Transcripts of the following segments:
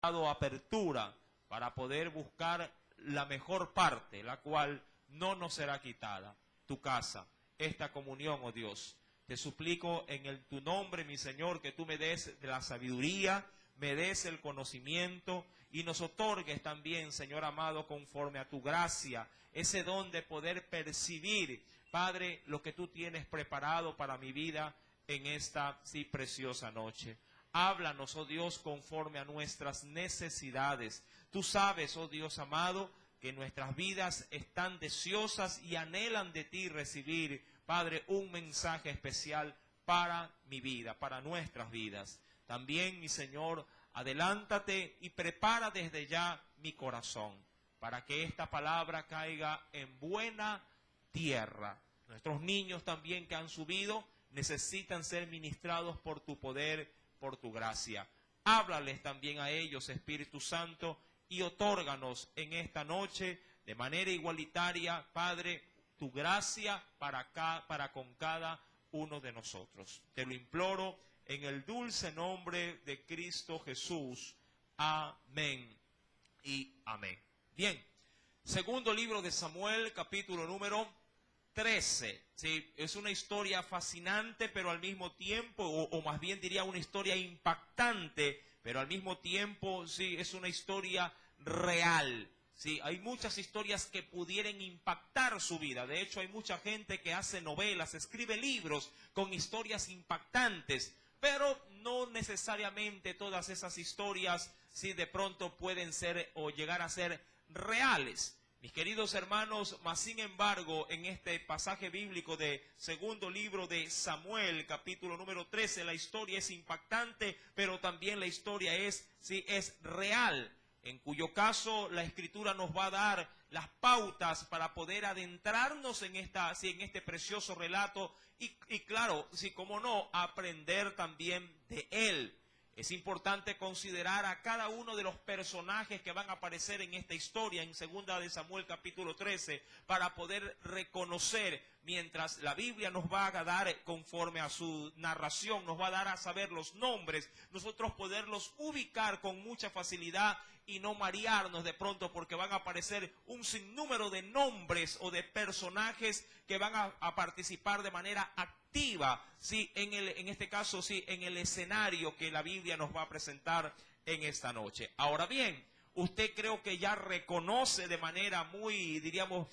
dado apertura para poder buscar la mejor parte, la cual no nos será quitada, tu casa, esta comunión, oh Dios. Te suplico en tu nombre, mi Señor, que tú me des de la sabiduría, me des el conocimiento y nos otorgues también, Señor amado, conforme a tu gracia, ese don de poder percibir, Padre, lo que tú tienes preparado para mi vida en esta preciosa noche. Háblanos, oh Dios, conforme a nuestras necesidades. Tú sabes, oh Dios amado, que nuestras vidas están deseosas y anhelan de ti recibir, Padre, un mensaje especial para mi vida, para nuestras vidas. También, mi Señor, adelántate y prepara desde ya mi corazón para que esta palabra caiga en buena tierra. Nuestros niños también que han subido necesitan ser ministrados por tu poder, por tu gracia. Háblales también a ellos, Espíritu Santo, y otórganos en esta noche de manera igualitaria, Padre, tu gracia para con cada uno de nosotros. Te lo imploro en el dulce nombre de Cristo Jesús. Amén y amén. Bien, segundo libro de Samuel, capítulo número 13. ¿Sí? Es una historia fascinante, pero al mismo tiempo, o más bien diría una historia impactante, pero al mismo tiempo, sí, es una historia real. Sí, hay muchas historias que pudieran impactar su vida. De hecho, hay mucha gente que hace novelas, escribe libros con historias impactantes, pero no necesariamente todas esas historias, sí, de pronto pueden ser o llegar a ser reales. Mis queridos hermanos, mas sin embargo, en este pasaje bíblico de segundo libro de Samuel, capítulo número 13, la historia es impactante, pero también la historia es real, en cuyo caso la Escritura nos va a dar las pautas para poder adentrarnos en este precioso relato y claro, cómo no, aprender también de él. Es importante considerar a cada uno de los personajes que van a aparecer en esta historia en segunda de Samuel capítulo 13 para poder reconocer, mientras la Biblia nos va a dar conforme a su narración, nos va a dar a saber los nombres, nosotros poderlos ubicar con mucha facilidad y no marearnos de pronto porque van a aparecer un sinnúmero de nombres o de personajes que van a participar de manera activa, sí, en este caso, sí, en el escenario que la Biblia nos va a presentar en esta noche. Ahora bien, usted creo que ya reconoce de manera muy, diríamos,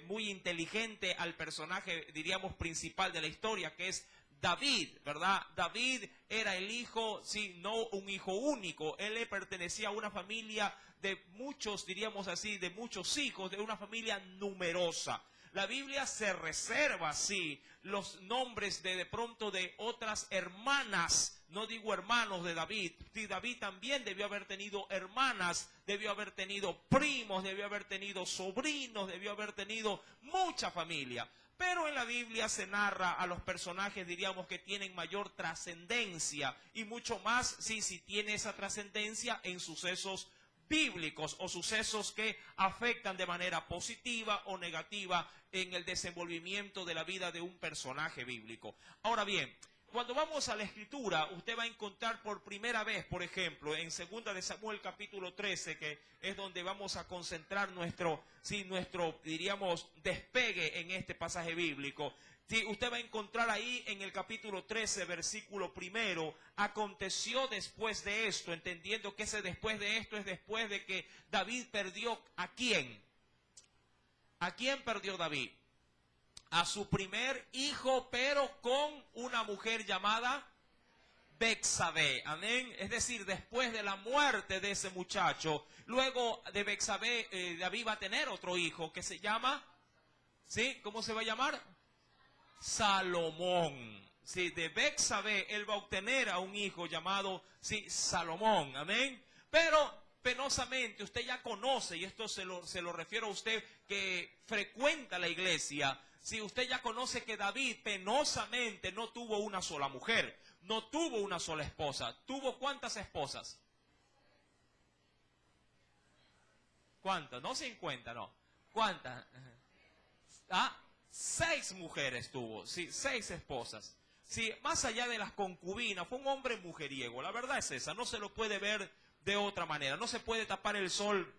muy inteligente al personaje, diríamos, principal de la historia, que es David, ¿verdad? David era el hijo, sí, no un hijo único. Él le pertenecía a una familia de muchos, diríamos así, de muchos hijos, de una familia numerosa. La Biblia se reserva, sí, los nombres de pronto de otras hermanas, no digo hermanos de David. Sí, David también debió haber tenido hermanas, debió haber tenido primos, debió haber tenido sobrinos, debió haber tenido mucha familia. Pero en la Biblia se narra a los personajes, diríamos, que tienen mayor trascendencia y mucho más, sí, si tiene esa trascendencia en sucesos bíblicos o sucesos que afectan de manera positiva o negativa en el desenvolvimiento de la vida de un personaje bíblico. Ahora bien, cuando vamos a la Escritura, usted va a encontrar por primera vez, por ejemplo, en segunda de Samuel capítulo 13, que es donde vamos a concentrar nuestro, diríamos, despegue en este pasaje bíblico. Sí, usted va a encontrar ahí en el capítulo 13, versículo primero, aconteció después de esto, entendiendo que ese después de esto es después de que David perdió ¿a quién? ¿A quién perdió David? A su primer hijo, pero con una mujer llamada Betsabé, amén. Es decir, después de la muerte de ese muchacho, luego de Betsabé, David va a tener otro hijo que se llama, ¿sí? ¿Cómo se va a llamar? Salomón. Sí, de Betsabé él va a obtener a un hijo llamado, sí, Salomón, amén. Pero penosamente usted ya conoce, y esto se lo refiero a usted que frecuenta la iglesia, si usted ya conoce que David penosamente no tuvo una sola mujer, no tuvo una sola esposa. ¿Tuvo cuántas esposas? ¿Cuántas? No 50, no. ¿Cuántas? 6 mujeres tuvo, sí, 6 esposas. Sí, más allá de las concubinas, fue un hombre mujeriego, la verdad es esa, no se lo puede ver de otra manera. No se puede tapar el sol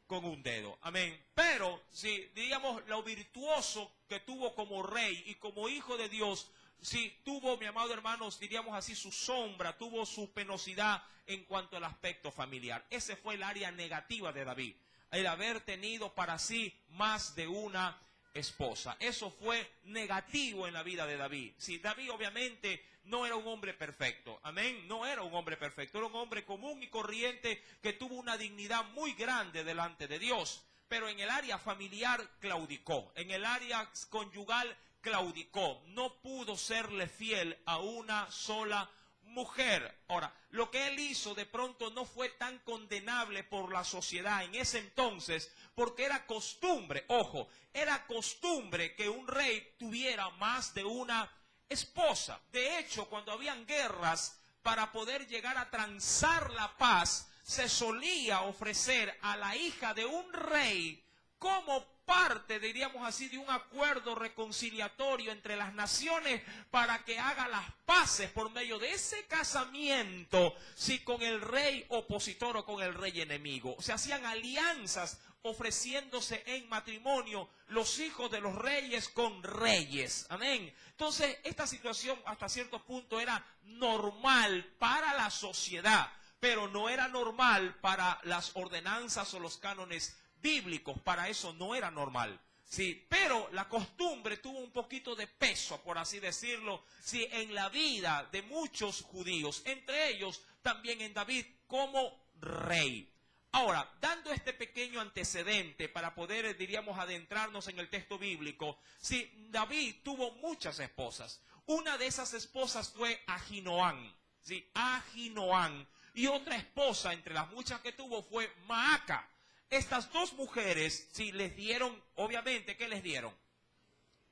con un dedo. Amén. Pero, si diríamos, lo virtuoso que tuvo como rey y como hijo de Dios, si tuvo, mi amado hermanos, diríamos así, su sombra, tuvo su penosidad en cuanto al aspecto familiar. Ese fue el área negativa de David, el haber tenido para sí más de una esposa. Eso fue negativo en la vida de David. Sí, David obviamente no era un hombre perfecto, amén, no era un hombre perfecto, era un hombre común y corriente que tuvo una dignidad muy grande delante de Dios, pero en el área familiar claudicó, en el área conyugal claudicó, no pudo serle fiel a una sola mujer. Ahora, lo que él hizo de pronto no fue tan condenable por la sociedad en ese entonces, porque era costumbre, ojo, era costumbre que un rey tuviera más de una esposa. De hecho, cuando habían guerras, para poder llegar a transar la paz, se solía ofrecer a la hija de un rey como parte, diríamos así, de un acuerdo reconciliatorio entre las naciones para que haga las paces por medio de ese casamiento, si con el rey opositor o con el rey enemigo. Se hacían alianzas ofreciéndose en matrimonio los hijos de los reyes con reyes. Amén. Entonces, esta situación hasta cierto punto era normal para la sociedad, pero no era normal para las ordenanzas o los cánones bíblicos. Para eso no era normal. Sí, pero la costumbre tuvo un poquito de peso, por así decirlo, sí, en la vida de muchos judíos, entre ellos también en David como rey. Ahora, dando este pequeño antecedente para poder, diríamos, adentrarnos en el texto bíblico, sí, David tuvo muchas esposas. Una de esas esposas fue Ahinoam, sí, Ahinoam, y otra esposa entre las muchas que tuvo fue Maaca. Estas dos mujeres, sí, les dieron, obviamente, ¿qué les dieron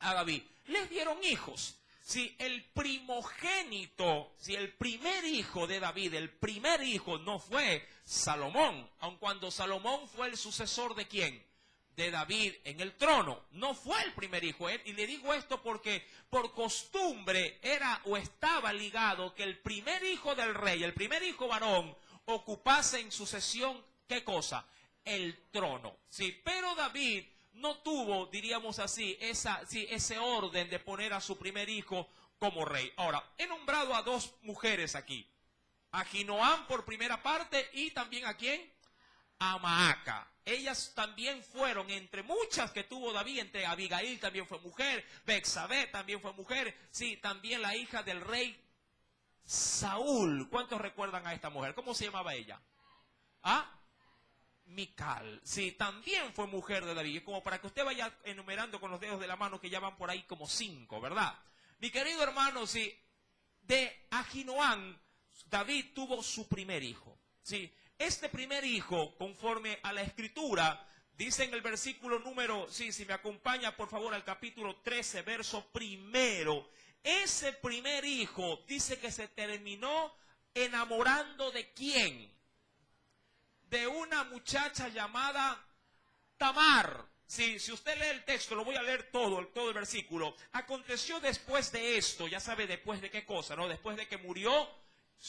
a David? Les dieron hijos. Si el primogénito, si el primer hijo de David, el primer hijo no fue Salomón, aun cuando Salomón fue el sucesor de ¿quién? De David en el trono. No fue el primer hijo. Y le digo esto porque por costumbre era o estaba ligado que el primer hijo del rey, el primer hijo varón, ocupase en sucesión, ¿qué cosa? El trono. Sí, pero David no tuvo, diríamos así, ese orden de poner a su primer hijo como rey. Ahora, he nombrado a dos mujeres aquí. A Ahinoam por primera parte y también ¿a quién? A Maaca. Ellas también fueron entre muchas que tuvo David, entre Abigail también fue mujer, Betsabé también fue mujer, sí, también la hija del rey Saúl. ¿Cuántos recuerdan a esta mujer? ¿Cómo se llamaba ella? ¿Ah? Mical, sí, también fue mujer de David. Como para que usted vaya enumerando con los dedos de la mano, que ya van por ahí como 5, ¿verdad? Mi querido hermano, sí, de Ahinoam, David tuvo su primer hijo. Sí, este primer hijo, conforme a la escritura, dice en el versículo número, sí, si me acompaña por favor al capítulo 13, verso primero, ese primer hijo dice que se terminó enamorando ¿de quién? De una muchacha llamada Tamar. Sí, si usted lee el texto, lo voy a leer todo el versículo. Aconteció después de esto, ya sabe después de qué cosa, ¿no? Después de que murió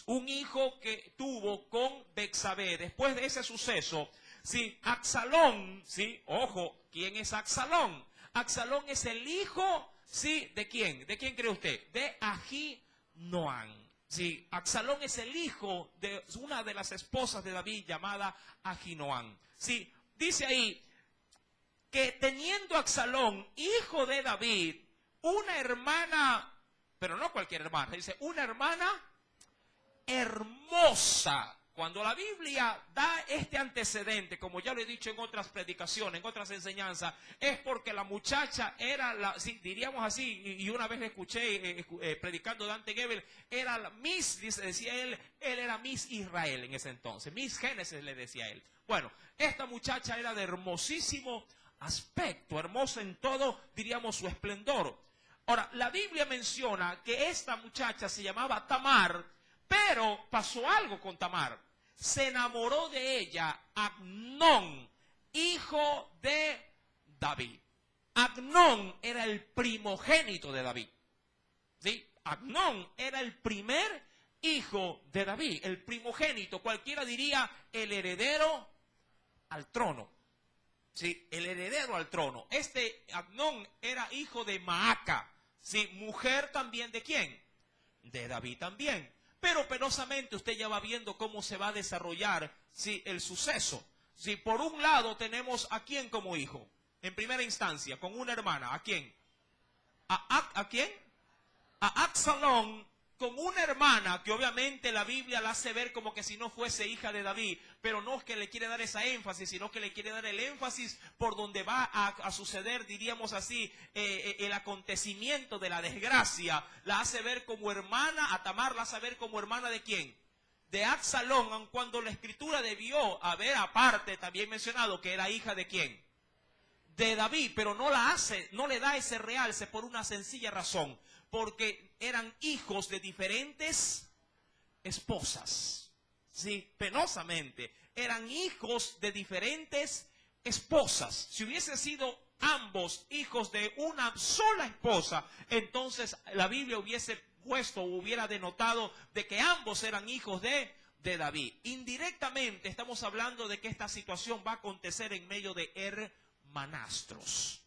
un hijo que tuvo con Betsabé. Después de ese suceso, sí, Absalón, sí, ojo, ¿quién es Absalón? Absalón es el hijo, sí, ¿de quién? ¿De quién cree usted? De Ahinoam. Sí, Absalón es el hijo de una de las esposas de David llamada Ahinoam. Sí, dice ahí que teniendo Absalón, hijo de David, una hermana, pero no cualquier hermana, dice una hermana hermosa. Cuando la Biblia da este antecedente, como ya lo he dicho en otras predicaciones, en otras enseñanzas, es porque la muchacha era, sí, diríamos así, y una vez escuché predicando Dante Gebel, era la Miss, decía él era Miss Israel en ese entonces, Miss Génesis le decía él. Bueno, esta muchacha era de hermosísimo aspecto, hermosa en todo, diríamos, su esplendor. Ahora, la Biblia menciona que esta muchacha se llamaba Tamar, pero pasó algo con Tamar. Se enamoró de ella Amnón, hijo de David. Amnón era el primogénito de David. ¿Sí? Amnón era el primer hijo de David, el primogénito, cualquiera diría el heredero al trono. Sí, el heredero al trono. Este Amnón era hijo de Maaca. Sí, mujer también ¿de quién? De David también. Pero penosamente usted ya va viendo cómo se va a desarrollar, sí, el suceso. Sí, por un lado tenemos a quién como hijo. En primera instancia, con una hermana. ¿A quién? ¿A quién? A Absalón, con una hermana que obviamente la Biblia la hace ver como que si no fuese hija de David, pero no es que le quiere dar esa énfasis, sino que le quiere dar el énfasis por donde va a suceder, diríamos así, el acontecimiento de la desgracia. La hace ver como hermana, a Tamar la hace ver como hermana ¿de quién? De Absalón, aun cuando la escritura debió haber aparte también mencionado que era hija ¿de quién? De David, pero no la hace, no le da ese realce por una sencilla razón, porque eran hijos de diferentes esposas. Sí, penosamente, eran hijos de diferentes esposas. Si hubiese sido ambos hijos de una sola esposa, entonces la Biblia hubiese puesto o hubiera denotado de que ambos eran hijos de David. Indirectamente estamos hablando de que esta situación va a acontecer en medio de hermanastros.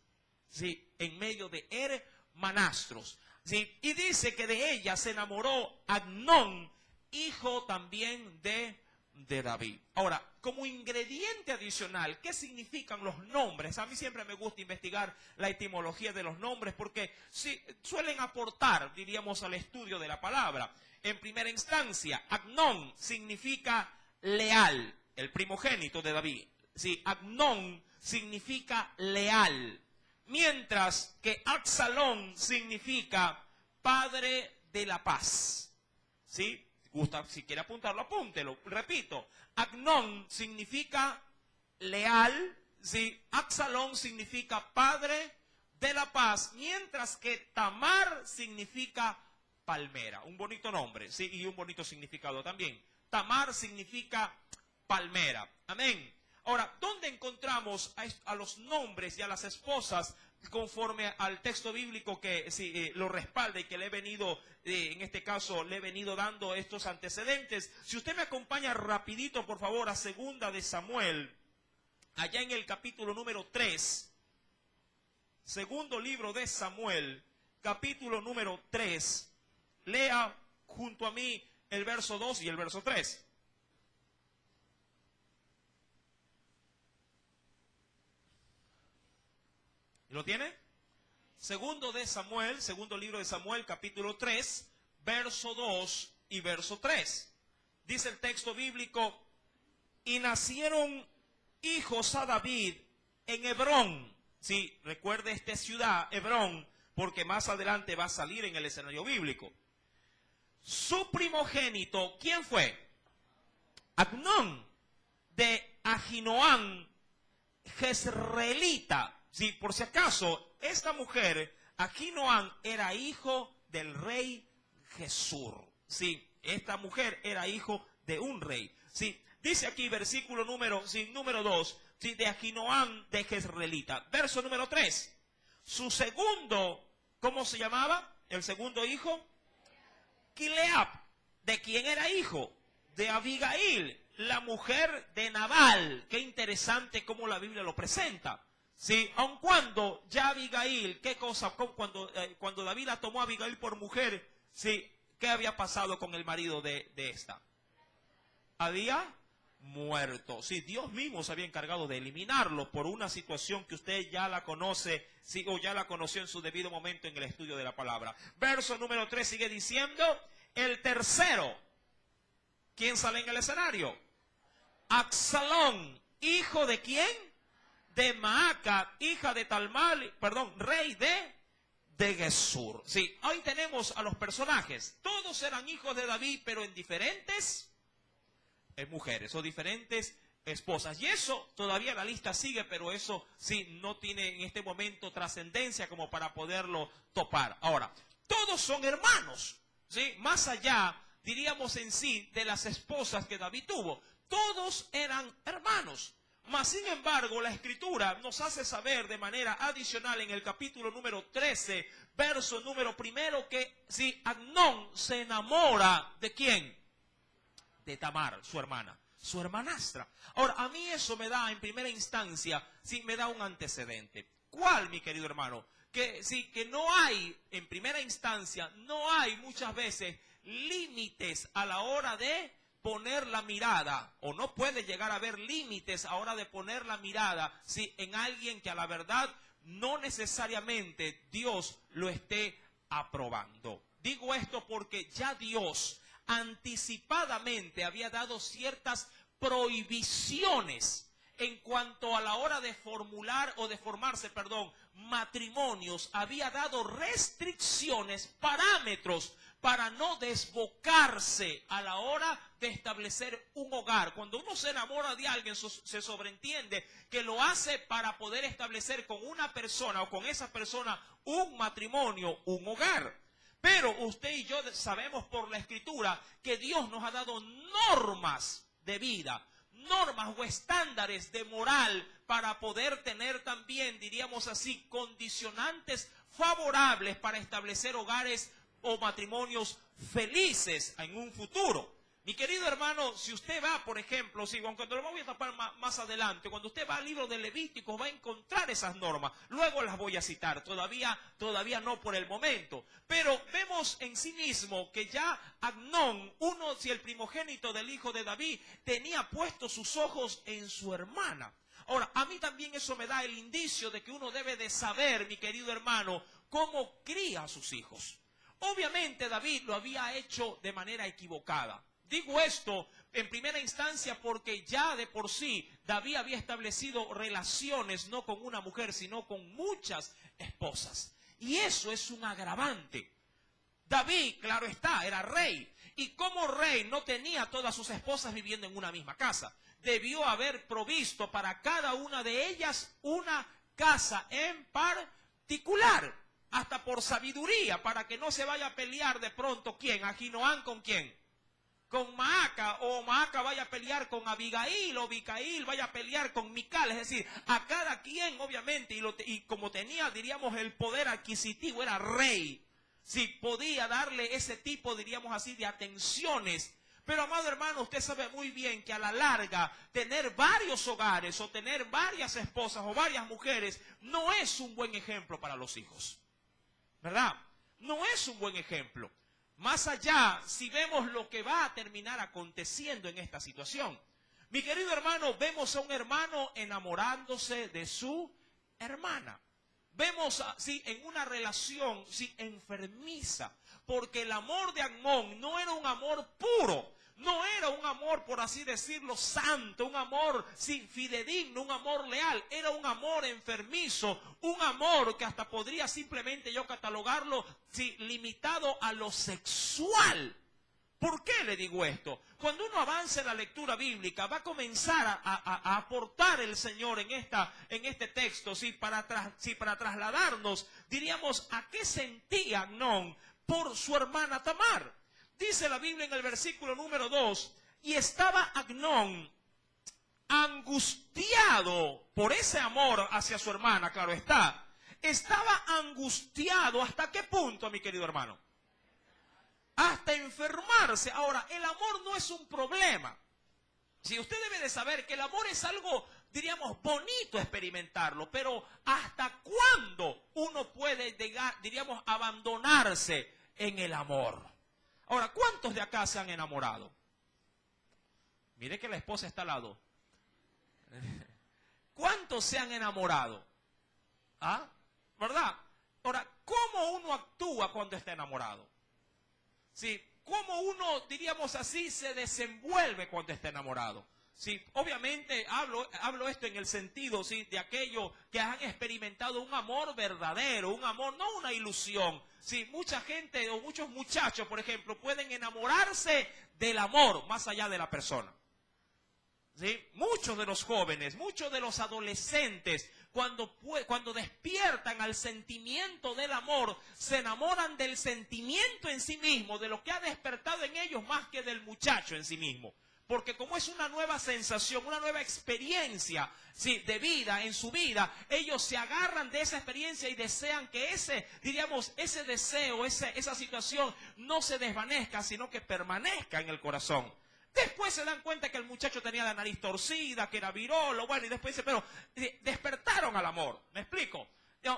Sí, en medio de hermanastros. Sí, y dice que de ella se enamoró Amnón, hijo también de David. Ahora, como ingrediente adicional, ¿qué significan los nombres? A mí siempre me gusta investigar la etimología de los nombres porque sí, suelen aportar, diríamos, al estudio de la palabra. En primera instancia, Amnón significa leal, el primogénito de David. Sí, Amnón significa leal. Mientras que Absalón significa padre de la paz. ¿Sí? Si quiere apuntarlo, apúntelo. Repito, Amnón significa leal. ¿Sí? Absalón significa padre de la paz. Mientras que Tamar significa palmera. Un bonito nombre, ¿sí? Y un bonito significado también. Tamar significa palmera. Amén. Ahora, ¿dónde encontramos a los nombres y a las esposas conforme al texto bíblico que sí, lo respalda y que le he venido, en este caso, le he venido dando estos antecedentes? Si usted me acompaña rapidito, por favor, a Segunda de Samuel, allá en el capítulo número 3, segundo libro de Samuel, capítulo número 3, lea junto a mí el verso 2 y el verso 3. ¿Lo tiene? Segundo de Samuel, segundo libro de Samuel, capítulo 3, verso 2 y verso 3. Dice el texto bíblico, y nacieron hijos a David en Hebrón. Sí, recuerde esta ciudad, Hebrón, porque más adelante va a salir en el escenario bíblico. Su primogénito, ¿quién fue? Amnón, de Ahinoam, jezreelita. Sí, por si acaso, esta mujer, Ahinoam, era hijo del rey Gesur. Sí, esta mujer era hijo de un rey. Sí, dice aquí versículo número 2, sí, de Ahinoam de jezreelita. Verso número 3. Su segundo, ¿cómo se llamaba? El segundo hijo, Kileab. ¿De quién era hijo? De Abigail, la mujer de Nabal. Qué interesante cómo la Biblia lo presenta. Sí, aun cuando ya Abigail, ¿qué cosa? Cuando David la tomó a Abigail por mujer, sí, ¿qué había pasado con el marido de esta? Había muerto. Sí, Dios mismo se había encargado de eliminarlo por una situación que usted ya la conoce, sí, o ya la conoció en su debido momento en el estudio de la palabra. Verso número 3 sigue diciendo, el tercero, ¿quién sale en el escenario? Absalón, ¿hijo de quién? De Maaca, hija de Talmal, rey de Gesur. Sí, hoy tenemos a los personajes. Todos eran hijos de David, pero en diferentes mujeres o diferentes esposas. Y eso, todavía la lista sigue, pero eso sí, no tiene en este momento trascendencia como para poderlo topar. Ahora, todos son hermanos, ¿sí? Más allá, diríamos en sí, de las esposas que David tuvo. Todos eran hermanos. Mas, sin embargo, la Escritura nos hace saber de manera adicional en el capítulo número 13, verso número 1, que si Amnón se enamora ¿de quién? De Tamar, su hermana, su hermanastra. Ahora, a mí eso me da, en primera instancia, sí, me da un antecedente. ¿Cuál, mi querido hermano? Que sí, que no hay, en primera instancia, no hay muchas veces límites a la hora de poner la mirada, o no puede llegar a haber límites a la hora de poner la mirada, sí, en alguien que a la verdad no necesariamente Dios lo esté aprobando. Digo esto porque ya Dios anticipadamente había dado ciertas prohibiciones en cuanto a la hora de formular o de formarse, matrimonios. Había dado restricciones, parámetros para no desbocarse a la hora de establecer un hogar. Cuando uno se enamora de alguien, se sobreentiende que lo hace para poder establecer con una persona o con esa persona un matrimonio, un hogar. Pero usted y yo sabemos por la Escritura que Dios nos ha dado normas de vida, normas o estándares de moral para poder tener también, diríamos así, condicionantes favorables para establecer hogares o matrimonios felices en un futuro. Mi querido hermano, si usted va, por ejemplo, aunque lo voy a tapar más adelante, cuando usted va al libro de Levítico va a encontrar esas normas. Luego las voy a citar, todavía no por el momento. Pero vemos en sí mismo que ya Amnón, si el primogénito del hijo de David, tenía puestos sus ojos en su hermana. Ahora, a mí también eso me da el indicio de que uno debe de saber, mi querido hermano, cómo cría a sus hijos. Obviamente David lo había hecho de manera equivocada. Digo esto en primera instancia porque ya de por sí David había establecido relaciones no con una mujer, sino con muchas esposas. Y eso es un agravante. David, claro está, era rey. Y como rey no tenía todas sus esposas viviendo en una misma casa. Debió haber provisto para cada una de ellas una casa en particular. Hasta por sabiduría, para que no se vaya a pelear de pronto, ¿quién? Ahinoam, ¿con quién? Con Maaca, o Maaca vaya a pelear con Abigail, o Abigail vaya a pelear con Mical. Es decir, a cada quien, obviamente, y como tenía, diríamos, el poder adquisitivo, era rey, sí, podía darle ese tipo, diríamos así, de atenciones. Pero, amado hermano, usted sabe muy bien que a la larga, tener varios hogares, o tener varias esposas, o varias mujeres, no es un buen ejemplo para los hijos. ¿Verdad? No es un buen ejemplo. Más allá, si vemos lo que va a terminar aconteciendo en esta situación. Mi querido hermano, vemos a un hermano enamorándose de su hermana. Vemos así en una relación enfermiza, porque el amor de Amnón no era un amor puro, no era un amor, por así decirlo, santo, un amor fidedigno, un amor leal, era un amor enfermizo, un amor que hasta podría simplemente yo catalogarlo limitado a lo sexual. ¿Por qué le digo esto? Cuando uno avanza en la lectura bíblica, va a comenzar a aportar el Señor en este texto, para trasladarnos, diríamos, a qué sentía Amnón por su hermana Tamar. Dice la Biblia en el versículo número 2, y estaba Amnón angustiado por ese amor hacia su hermana, claro está. Estaba angustiado, ¿hasta qué punto, mi querido hermano? Hasta enfermarse. Ahora, el amor no es un problema. Si usted debe de saber que el amor es algo, diríamos, bonito experimentarlo, pero ¿hasta cuándo uno puede, diríamos, abandonarse en el amor? Ahora, ¿cuántos de acá se han enamorado? Mire que la esposa está al lado. ¿Cuántos se han enamorado? ¿Ah? ¿Verdad? Ahora, ¿cómo uno actúa cuando está enamorado? ¿Sí? ¿Cómo uno, diríamos así, se desenvuelve cuando está enamorado? Sí, obviamente hablo esto en el sentido, sí, de aquellos que han experimentado un amor verdadero, un amor, no una ilusión. Sí, mucha gente o muchos muchachos, por ejemplo, pueden enamorarse del amor más allá de la persona. ¿Sí? Muchos de los jóvenes, muchos de los adolescentes, cuando despiertan al sentimiento del amor, se enamoran del sentimiento en sí mismo, de lo que ha despertado en ellos más que del muchacho en sí mismo. porque como es una nueva sensación, una nueva experiencia, ¿sí?, de vida en su vida, ellos se agarran de esa experiencia y desean que ese deseo, esa situación no se desvanezca, sino que permanezca en el corazón. Después se dan cuenta que el muchacho tenía la nariz torcida, que era virolo, bueno, y después dice, pero despertaron al amor, ¿me explico?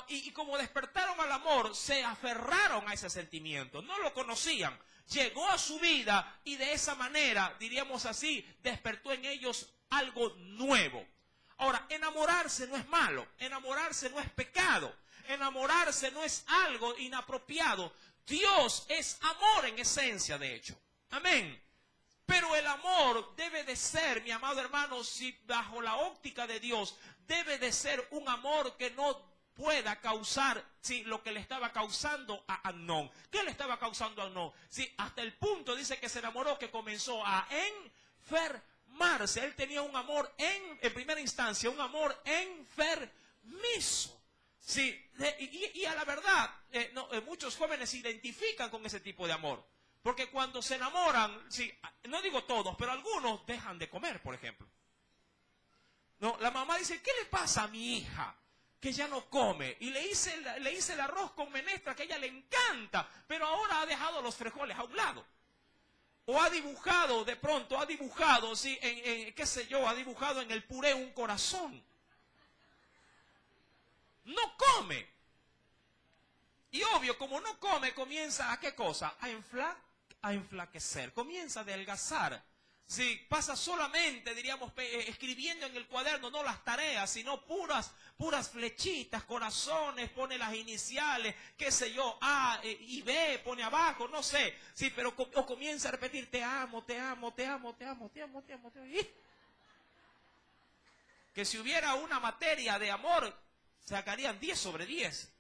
Y como despertaron al amor, se aferraron a ese sentimiento, no lo conocían, llegó a su vida y de esa manera, diríamos así, despertó en ellos algo nuevo. Ahora, enamorarse no es malo, enamorarse no es pecado, enamorarse no es algo inapropiado. Dios es amor en esencia, de hecho. Amén. Pero el amor debe de ser, mi amado hermano, si bajo la óptica de Dios, debe de ser un amor que no pueda causar, sí, lo que le estaba causando a Amnón. ¿Qué le estaba causando a Amnón? Sí, hasta el punto dice que se enamoró, que comenzó a enfermarse. Él tenía un amor en primera instancia, un amor enfermizo. Sí, y a la verdad, muchos jóvenes se identifican con ese tipo de amor. Porque cuando se enamoran, sí, no digo todos, pero algunos dejan de comer, por ejemplo. No, la mamá dice, ¿qué le pasa a mi hija? Que ya no come. Y le hice el arroz con menestra, que a ella le encanta, pero ahora ha dejado los frijoles a un lado. O ha dibujado, de pronto, sí, qué sé yo, ha dibujado en el puré un corazón. No come. Y obvio, como no come, comienza ¿a qué cosa? A enflaquecer, comienza a adelgazar. Sí, pasa solamente, diríamos, escribiendo en el cuaderno, no las tareas, sino puras flechitas, corazones, pone las iniciales, qué sé yo, A y B, pone abajo, no sé. Sí, pero o comienza a repetir, te amo, te amo, te amo, te amo, te amo, te amo, te amo. Que si hubiera una materia de amor, sacarían 10 sobre 10.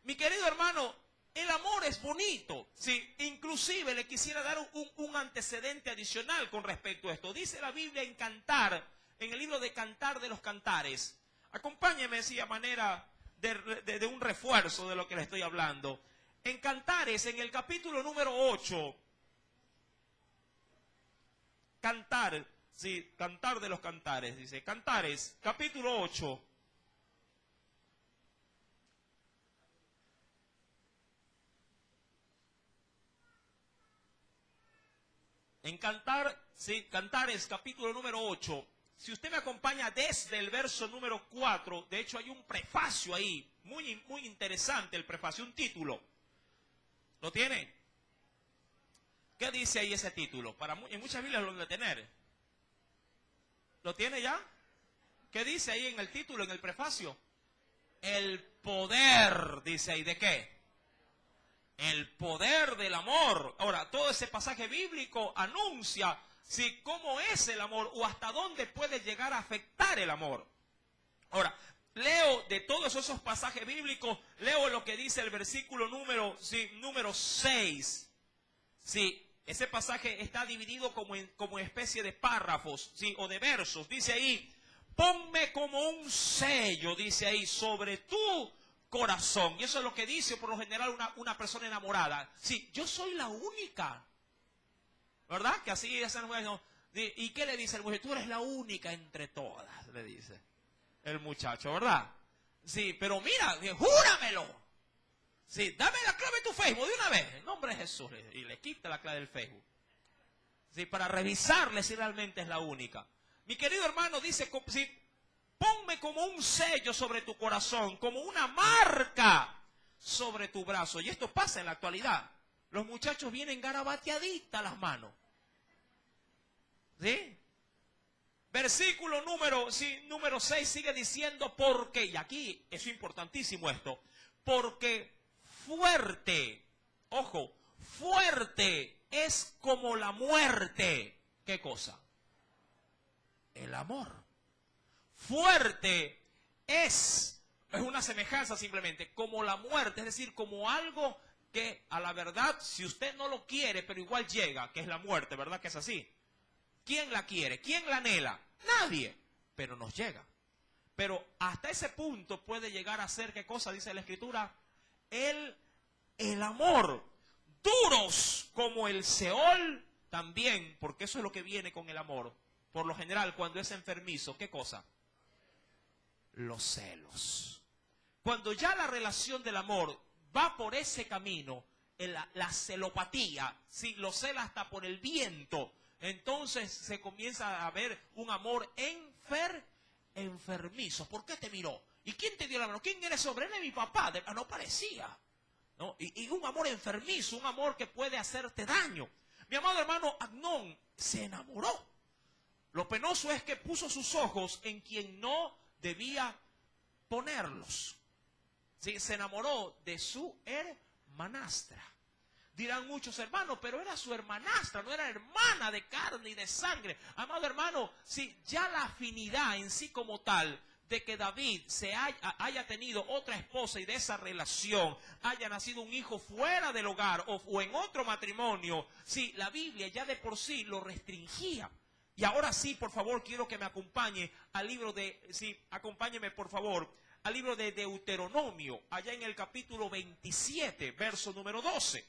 Mi querido hermano, el amor es bonito, ¿sí? Inclusive le quisiera dar un antecedente adicional con respecto a esto. Dice la Biblia en Cantar, en el libro de Cantar de los Cantares. Acompáñeme, sí, a manera de un refuerzo de lo que le estoy hablando. En Cantares, en el capítulo número 8, Cantar, sí, Cantar de los Cantares, dice, Cantares, capítulo 8. En Cantares, capítulo número 8, si usted me acompaña desde el verso número 4, de hecho hay un prefacio ahí, muy, muy interesante el prefacio, un título. ¿Lo tiene? ¿Qué dice ahí ese título? En muchas Biblias lo debe tener. ¿Lo tiene ya? ¿Qué dice ahí en el título, en el prefacio? El poder, dice ahí, ¿de qué? El poder del amor. Ahora, todo ese pasaje bíblico anuncia, ¿sí?, cómo es el amor o hasta dónde puede llegar a afectar el amor. Ahora, leo de todos esos pasajes bíblicos, leo lo que dice el versículo número 6. Sí, ese pasaje está dividido como especie de párrafos, ¿sí?, o de versos. Dice ahí, ponme como un sello, dice ahí, sobre tu corazón. Y eso es lo que dice por lo general una persona enamorada. Sí, yo soy la única. ¿Verdad? Que así es el muchacho. ¿Y qué le dice el muchacho? Tú eres la única entre todas, le dice el muchacho, ¿verdad? Sí, pero mira, júramelo. Sí, dame la clave de tu Facebook de una vez, en nombre de Jesús. Y le quita la clave del Facebook. Sí, para revisarle si realmente es la única. Mi querido hermano dice, sí, ponme como un sello sobre tu corazón, como una marca sobre tu brazo. Y esto pasa en la actualidad. Los muchachos vienen garabateaditas las manos. ¿Sí? Versículo número 6 sigue diciendo, porque, y aquí es importantísimo esto, porque fuerte, ojo, fuerte es como la muerte. ¿Qué cosa? El amor. Fuerte es una semejanza simplemente, como la muerte, es decir, como algo que a la verdad, si usted no lo quiere, pero igual llega, que es la muerte, ¿verdad que es así? ¿Quién la quiere? ¿Quién la anhela? Nadie, pero nos llega. Pero hasta ese punto puede llegar a ser, ¿qué cosa dice la Escritura? El amor, duros como el Seol también, porque eso es lo que viene con el amor, por lo general cuando es enfermizo, ¿qué cosa? Los celos. Cuando ya la relación del amor va por ese camino, la celopatía, si lo cela hasta por el viento, entonces se comienza a ver un amor enfermizo. ¿Por qué te miró? ¿Y quién te dio la mano? ¿Quién eres sobre él? Es mi papá. No parecía. ¿No? Y un amor enfermizo, un amor que puede hacerte daño. Mi amado hermano Amnón se enamoró. Lo penoso es que puso sus ojos en quien no debía ponerlos. ¿Sí? Se enamoró de su hermanastra. Dirán muchos hermanos, pero era su hermanastra, no era hermana de carne y de sangre. Amado hermano, si ya la afinidad en sí como tal, de que David haya tenido otra esposa y de esa relación haya nacido un hijo fuera del hogar o en otro matrimonio, si la Biblia ya de por sí lo restringía. Y ahora sí, por favor, quiero que me acompañe al libro acompáñeme por favor, al libro de Deuteronomio, allá en el capítulo 27, verso número 12.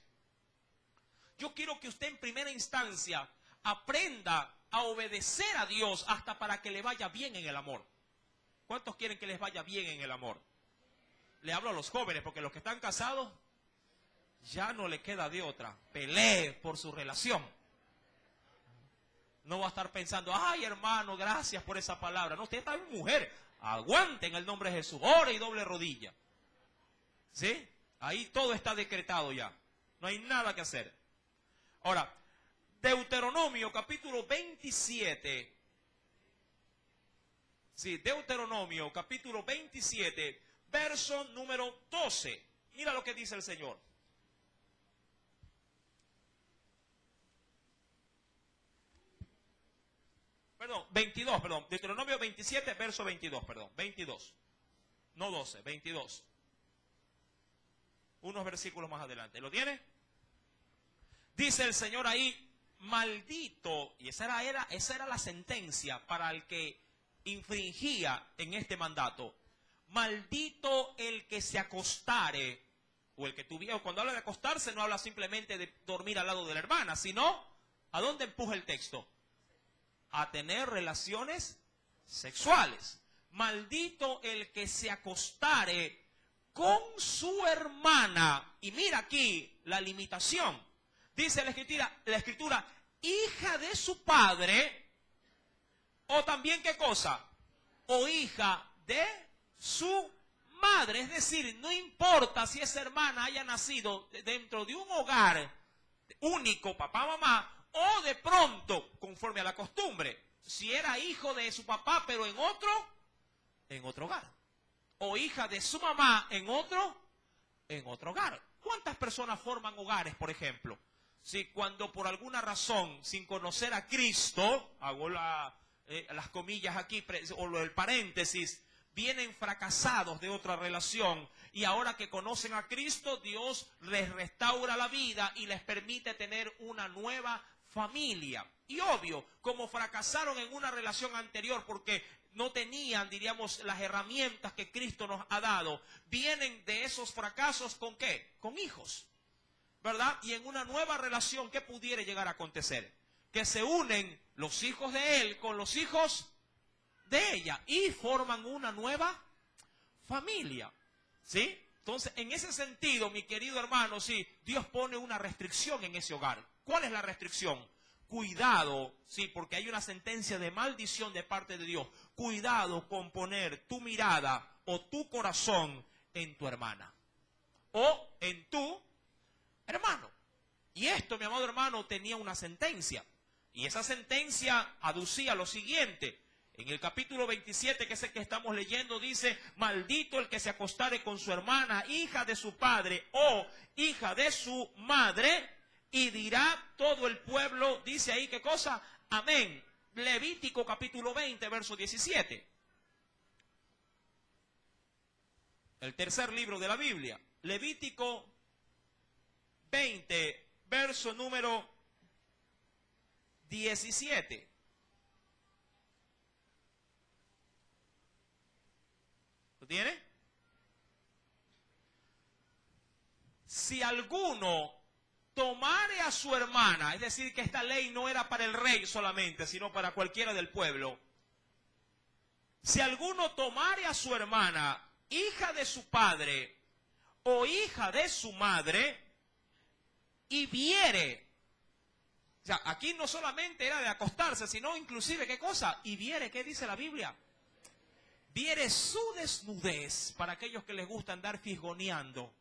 Yo quiero que usted en primera instancia aprenda a obedecer a Dios hasta para que le vaya bien en el amor. ¿Cuántos quieren que les vaya bien en el amor? Le hablo a los jóvenes, porque los que están casados ya no le queda de otra. Pelee por su relación. No va a estar pensando, ay hermano, gracias por esa palabra. No, usted está en mujer. Aguante en el nombre de Jesús. Ore y doble rodilla. ¿Sí? Ahí todo está decretado ya. No hay nada que hacer. Ahora, Deuteronomio capítulo 27. Sí, Deuteronomio capítulo 27, verso número 12. Mira lo que dice el Señor. Perdón, 22, perdón. Deuteronomio 27, verso 22, perdón. 22. No 12, 22. Unos versículos más adelante. ¿Lo tiene? Dice el Señor ahí, maldito, y esa era la sentencia para el que infringía en este mandato. Maldito el que se acostare, o el que tuviera, cuando habla de acostarse no habla simplemente de dormir al lado de la hermana, sino, ¿a dónde empuja el texto? A tener relaciones sexuales. Maldito el que se acostare con su hermana. Y mira aquí la limitación. Dice la escritura, hija de su padre, o también, ¿qué cosa? O hija de su madre. Es decir, no importa si esa hermana haya nacido dentro de un hogar único, papá, mamá, o de pronto, conforme a la costumbre, si era hijo de su papá, pero en otro hogar. O hija de su mamá en otro hogar. ¿Cuántas personas forman hogares, por ejemplo? Si cuando por alguna razón, sin conocer a Cristo, hago las comillas aquí, o el paréntesis, vienen fracasados de otra relación y ahora que conocen a Cristo, Dios les restaura la vida y les permite tener una nueva familia. Y obvio, como fracasaron en una relación anterior porque no tenían, diríamos, las herramientas que Cristo nos ha dado, vienen de esos fracasos ¿con qué? Con hijos, ¿verdad? Y en una nueva relación, ¿qué pudiera llegar a acontecer? Que se unen los hijos de él con los hijos de ella y forman una nueva familia, ¿sí? Entonces, en ese sentido, mi querido hermano, sí, Dios pone una restricción en ese hogar. ¿Cuál es la restricción? Cuidado, sí, porque hay una sentencia de maldición de parte de Dios. Cuidado con poner tu mirada o tu corazón en tu hermana o en tu hermano. Y esto, mi amado hermano, tenía una sentencia. Y esa sentencia aducía lo siguiente. En el capítulo 27, que es el que estamos leyendo, dice, maldito el que se acostare con su hermana, hija de su padre o hija de su madre, y dirá todo el pueblo, dice ahí, ¿qué cosa? Amén. Levítico capítulo 20, verso 17. El tercer libro de la Biblia. Levítico 20, verso número 17. ¿Lo tiene? Si alguno tomare a su hermana, es decir, que esta ley no era para el rey solamente, sino para cualquiera del pueblo. Si alguno tomare a su hermana, hija de su padre o hija de su madre, y viere, o sea, aquí no solamente era de acostarse, sino inclusive, ¿qué cosa? Y viere, ¿qué dice la Biblia? Viere su desnudez, para aquellos que les gusta andar fisgoneando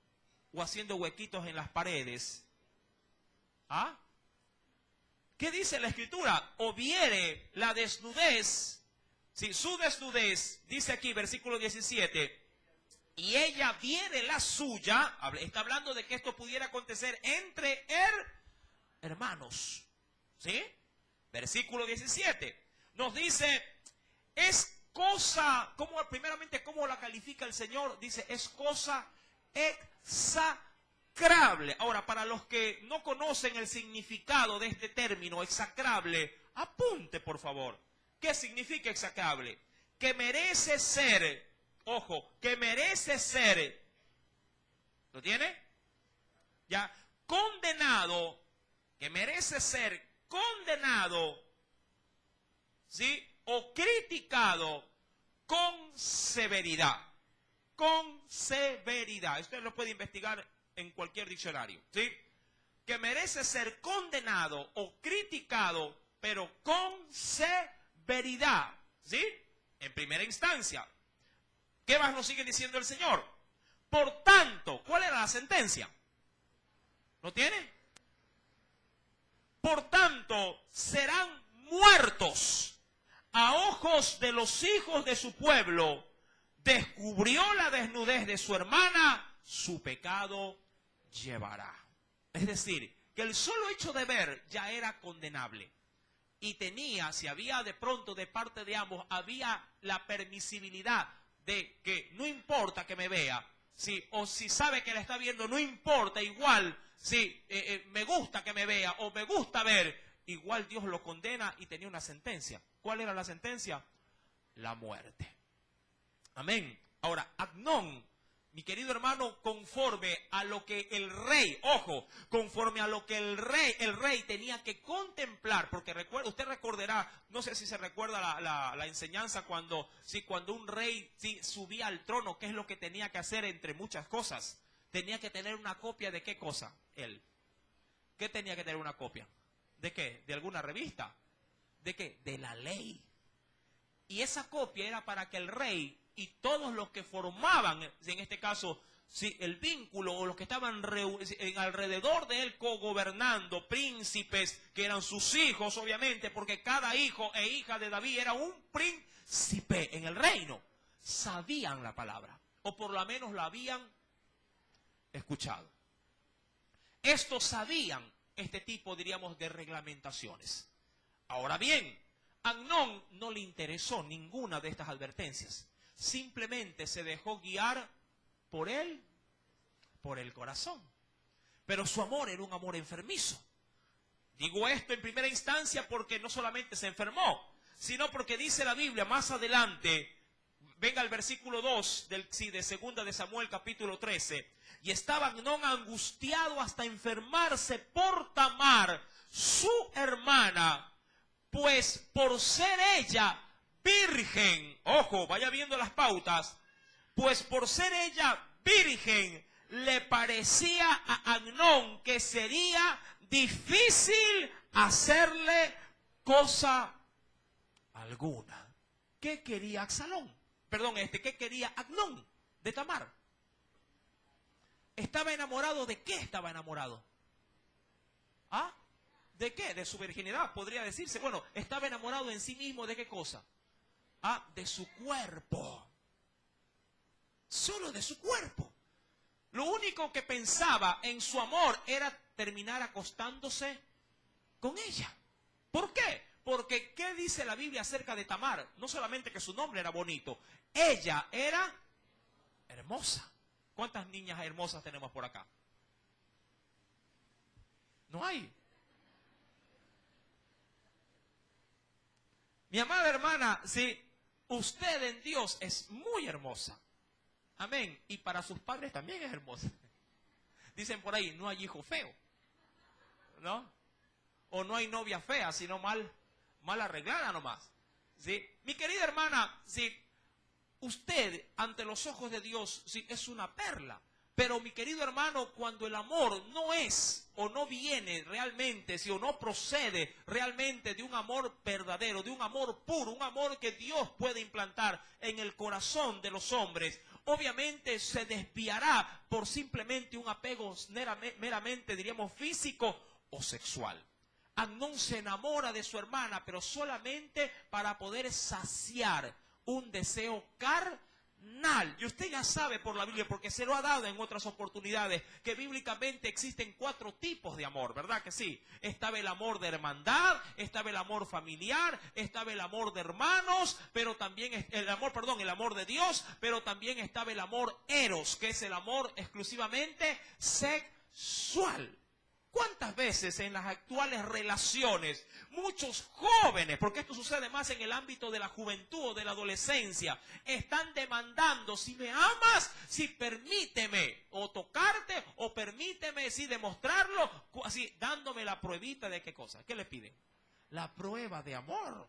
o haciendo huequitos en las paredes. ¿Ah? ¿Qué dice la Escritura? O viere la desnudez, sí, su desnudez, dice aquí, versículo 17, y ella viere la suya, está hablando de que esto pudiera acontecer entre hermanos, ¿sí? Versículo 17, nos dice, es cosa, primeramente, ¿cómo la califica el Señor? Dice, es cosa execrable. Ahora, para los que no conocen el significado de este término, execrable, apunte, por favor. ¿Qué significa execrable? Que merece ser, ojo, que merece ser, ¿lo tiene? Ya, condenado, que merece ser condenado, ¿sí? O criticado con severidad. Con severidad. Usted lo puede investigar en cualquier diccionario, ¿sí? Que merece ser condenado o criticado, pero con severidad, ¿sí? En primera instancia. ¿Qué más nos sigue diciendo el Señor? Por tanto, ¿cuál era la sentencia? ¿Lo tiene? Por tanto, serán muertos a ojos de los hijos de su pueblo. Descubrió la desnudez de su hermana, su pecado llevará. Es decir, que el solo hecho de ver ya era condenable. Y tenía, si había de pronto de parte de ambos, había la permisibilidad de que no importa que me vea, ¿sí? O si sabe que la está viendo, no importa, igual, ¿sí? Me gusta que me vea o me gusta ver, igual Dios lo condena y tenía una sentencia. ¿Cuál era la sentencia? La muerte. Amén. Ahora, Amnón, mi querido hermano, conforme a lo que el rey, ojo, conforme a lo que el rey tenía que contemplar, porque usted recordará, no sé si se recuerda la enseñanza cuando un rey subía al trono, ¿qué es lo que tenía que hacer entre muchas cosas? Tenía que tener una copia de ¿qué cosa? Él. ¿Qué tenía que tener una copia? ¿De qué? ¿De alguna revista? ¿De qué? De la ley. Y esa copia era para que el rey y todos los que formaban, en este caso, el vínculo, o los que estaban alrededor de él cogobernando, príncipes, que eran sus hijos, obviamente, porque cada hijo e hija de David era un príncipe en el reino, sabían la palabra, o por lo menos la habían escuchado. Estos sabían este tipo, diríamos, de reglamentaciones. Ahora bien, a Amnón no le interesó ninguna de estas advertencias. Simplemente se dejó guiar por él, por el corazón. Pero su amor era un amor enfermizo. Digo esto en primera instancia porque no solamente se enfermó, sino porque dice la Biblia más adelante, venga el versículo 2 de segunda de Samuel capítulo 13, y estaba Amnón angustiado hasta enfermarse por Tamar, su hermana, pues por ser ella virgen, ojo, vaya viendo las pautas, pues por ser ella virgen, le parecía a Amnón que sería difícil hacerle cosa alguna. ¿Qué quería Absalón? Perdón, ¿qué quería Amnón de Tamar? ¿Estaba enamorado de qué estaba enamorado? ¿Ah? ¿De qué? De su virginidad, podría decirse. Bueno, estaba enamorado en sí mismo de qué cosa. Ah, de su cuerpo. Solo de su cuerpo. Lo único que pensaba en su amor era terminar acostándose con ella. ¿Por qué? Porque ¿qué dice la Biblia acerca de Tamar? No solamente que su nombre era bonito, ella era hermosa. ¿Cuántas niñas hermosas tenemos por acá? No hay. Mi amada hermana, sí, usted en Dios es muy hermosa. Amén. Y para sus padres también es hermosa. Dicen por ahí, no hay hijo feo. ¿no? O no hay novia fea, sino mal arreglada nomás. ¿Sí? Mi querida hermana, ¿sí? Usted ante los ojos de Dios, ¿sí? Es una perla. Pero mi querido hermano, cuando el amor no es o no viene realmente, ¿sí? O no procede realmente de un amor verdadero, de un amor puro, un amor que Dios puede implantar en el corazón de los hombres, obviamente se desviará por simplemente un apego meramente, diríamos, físico o sexual. Amnón se enamora de su hermana, pero solamente para poder saciar un deseo carnal. Y usted ya sabe por la Biblia, porque se lo ha dado en otras oportunidades, que bíblicamente existen 4 tipos de amor, ¿verdad que sí? Estaba el amor de hermandad, estaba el amor familiar, estaba el amor de hermanos, pero también el amor de Dios, pero también estaba el amor eros, que es el amor exclusivamente sexual. ¿Cuántas veces en las actuales relaciones muchos jóvenes, porque esto sucede más en el ámbito de la juventud o de la adolescencia, están demandando, si me amas, si permíteme o tocarte o permíteme, si demostrarlo, así dándome la pruebita de qué cosa? ¿Qué le piden? La prueba de amor.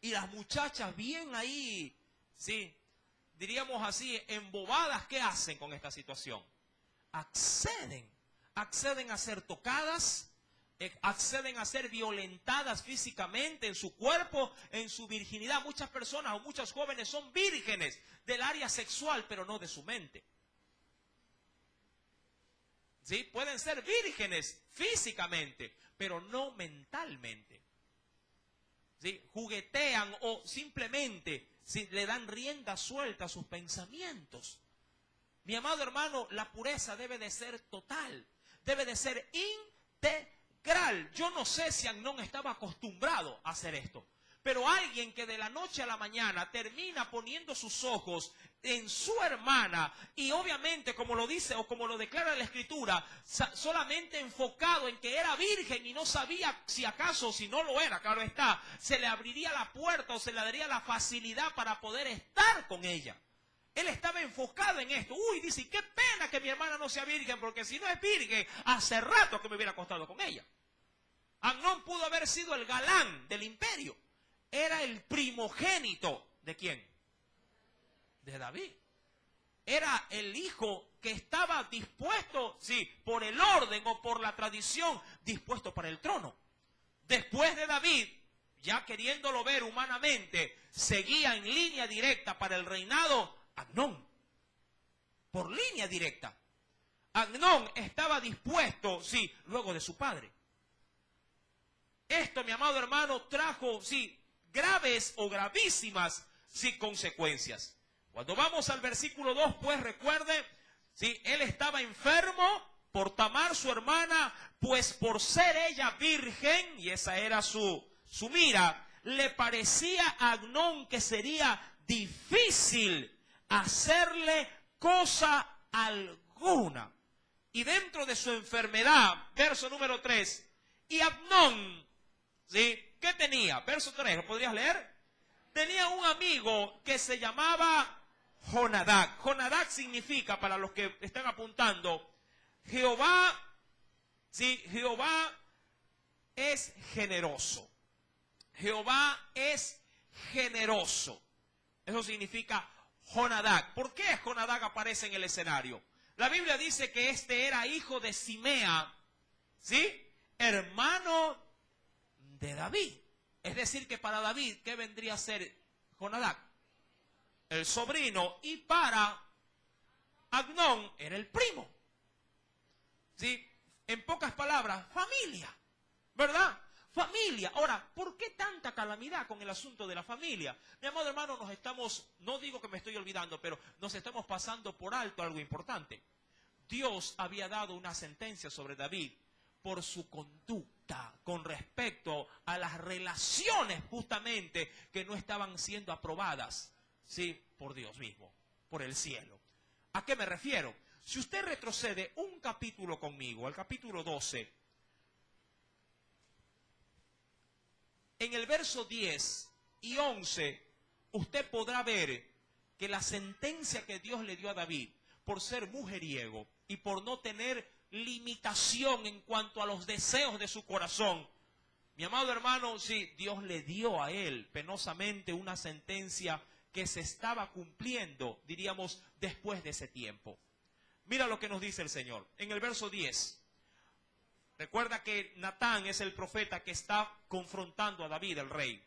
Y las muchachas bien ahí, sí, diríamos así, embobadas, ¿qué hacen con esta situación? Acceden a ser tocadas, acceden a ser violentadas físicamente en su cuerpo, en su virginidad. Muchas personas o muchos jóvenes son vírgenes del área sexual, pero no de su mente. ¿Sí? Pueden ser vírgenes físicamente, pero no mentalmente. ¿Sí? Juguetean o simplemente le dan rienda suelta a sus pensamientos. Mi amado hermano, la pureza debe de ser total. Debe de ser integral. Yo no sé si Amnón estaba acostumbrado a hacer esto, pero alguien que de la noche a la mañana termina poniendo sus ojos en su hermana y obviamente, como lo dice o como lo declara la Escritura, solamente enfocado en que era virgen y no sabía si acaso, si no lo era, claro está, se le abriría la puerta o se le daría la facilidad para poder estar con ella. Él estaba enfocado en esto. Uy, dice, qué pena que mi hermana no sea virgen, porque si no es virgen, hace rato que me hubiera acostado con ella. Amnón pudo haber sido el galán del imperio. Era el primogénito, ¿de quién? De David. Era el hijo que estaba dispuesto, sí, por el orden o por la tradición, dispuesto para el trono. Después de David, ya queriéndolo ver humanamente, seguía en línea directa para el reinado Amnón, por línea directa. Amnón estaba dispuesto, sí, luego de su padre. Esto, mi amado hermano, trajo, sí, graves o gravísimas, sí, consecuencias. Cuando vamos al versículo 2, pues recuerde, sí, él estaba enfermo por Tamar, su hermana, pues por ser ella virgen, y esa era su mira, le parecía a Amnón que sería difícil hacerle cosa alguna. Y dentro de su enfermedad, verso número 3, y Amnón, ¿sí? ¿Qué tenía? Verso 3, ¿lo podrías leer? Tenía un amigo que se llamaba Jonadab. Jonadab significa, para los que están apuntando, Jehová, ¿sí? Jehová es generoso. Jehová es generoso. Eso significa Jonadab. ¿Por qué Jonadab aparece en el escenario? La Biblia dice que este era hijo de Simea, ¿sí? Hermano de David. Es decir, que para David, ¿qué vendría a ser Jonadab? El sobrino. Y para Amnón era el primo. ¿Sí? En pocas palabras, familia. ¿Verdad? Familia. Ahora, ¿por qué tanta calamidad con el asunto de la familia? Mi amado hermano, nos estamos, no digo que me estoy olvidando, pero nos estamos pasando por alto algo importante. Dios había dado una sentencia sobre David por su conducta con respecto a las relaciones justamente que no estaban siendo aprobadas, ¿sí? Por Dios mismo, por el cielo. ¿A qué me refiero? Si usted retrocede un capítulo conmigo, al capítulo 12, en el verso 10 y 11, usted podrá ver que la sentencia que Dios le dio a David por ser mujeriego y por no tener limitación en cuanto a los deseos de su corazón. Mi amado hermano, sí, Dios le dio a él penosamente una sentencia que se estaba cumpliendo, diríamos, después de ese tiempo. Mira lo que nos dice el Señor en el verso 10. Recuerda que Natán es el profeta que está confrontando a David, el rey.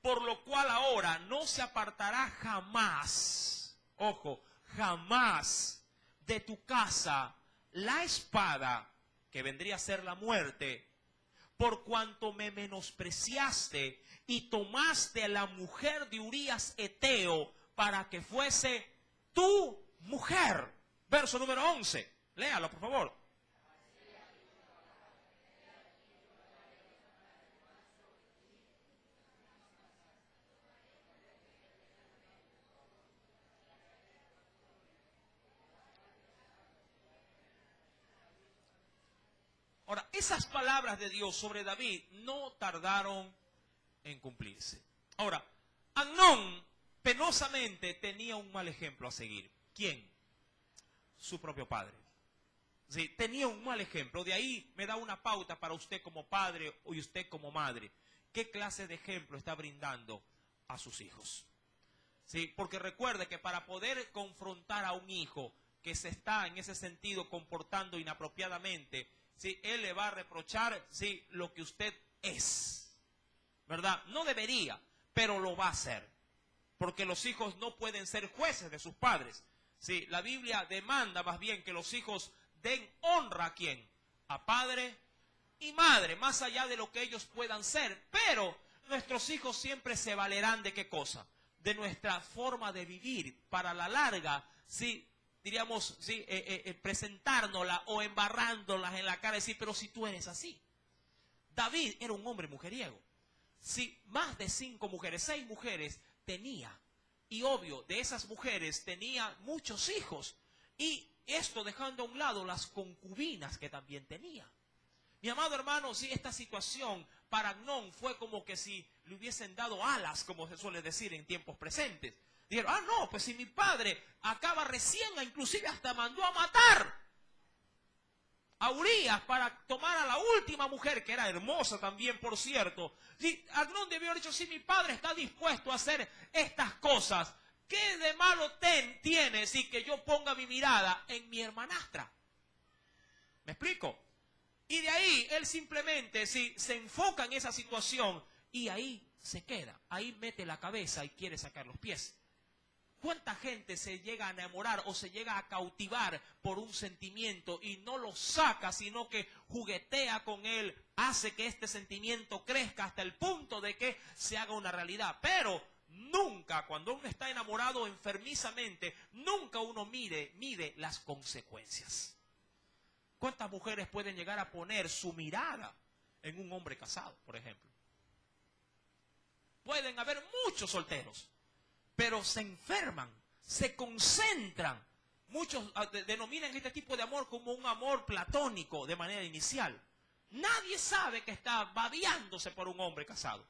Por lo cual ahora no se apartará jamás, ojo, jamás de tu casa la espada, que vendría a ser la muerte, por cuanto me menospreciaste y tomaste a la mujer de Urías Eteo para que fuese tu mujer. Verso número 11, léalo por favor. Ahora, esas palabras de Dios sobre David no tardaron en cumplirse. Ahora, Amnón penosamente tenía un mal ejemplo a seguir. ¿Quién? Su propio padre. Sí, tenía un mal ejemplo. De ahí me da una pauta para usted como padre y usted como madre. ¿Qué clase de ejemplo está brindando a sus hijos? Sí, porque recuerde que para poder confrontar a un hijo que se está en ese sentido comportando inapropiadamente, sí, él le va a reprochar, sí, lo que usted es, ¿verdad? No debería, pero lo va a hacer, porque los hijos no pueden ser jueces de sus padres. Sí, la Biblia demanda más bien que los hijos den honra a ¿quién? A padre y madre, más allá de lo que ellos puedan ser. Pero nuestros hijos siempre se valerán de ¿qué cosa? De nuestra forma de vivir, para la larga, sí, diríamos, sí, presentárnosla o embarrándolas en la cara y decir, pero si tú eres así. David era un hombre mujeriego. Si más de 5 mujeres, 6 mujeres tenía, y obvio, de esas mujeres tenía muchos hijos, y esto dejando a un lado las concubinas que también tenía. Mi amado hermano, sí, esta situación para Amnón fue como que si le hubiesen dado alas, como se suele decir en tiempos presentes. Dijeron, no, pues si mi padre acaba recién, inclusive hasta mandó a matar a Urías para tomar a la última mujer, que era hermosa también, por cierto. Sí, Amnón debió haber dicho, si mi padre está dispuesto a hacer estas cosas, ¿qué de malo tiene si que yo ponga mi mirada en mi hermanastra? ¿Me explico? Y de ahí él simplemente se enfoca en esa situación y ahí se queda, ahí mete la cabeza y quiere sacar los pies. ¿Cuánta gente se llega a enamorar o se llega a cautivar por un sentimiento y no lo saca, sino que juguetea con él, hace que este sentimiento crezca hasta el punto de que se haga una realidad? Pero nunca, cuando uno está enamorado enfermizamente, nunca uno mide las consecuencias. ¿Cuántas mujeres pueden llegar a poner su mirada en un hombre casado, por ejemplo? Pueden haber muchos solteros, pero se enferman, se concentran. Muchos denominan este tipo de amor como un amor platónico de manera inicial. Nadie sabe que está babeándose por un hombre casado.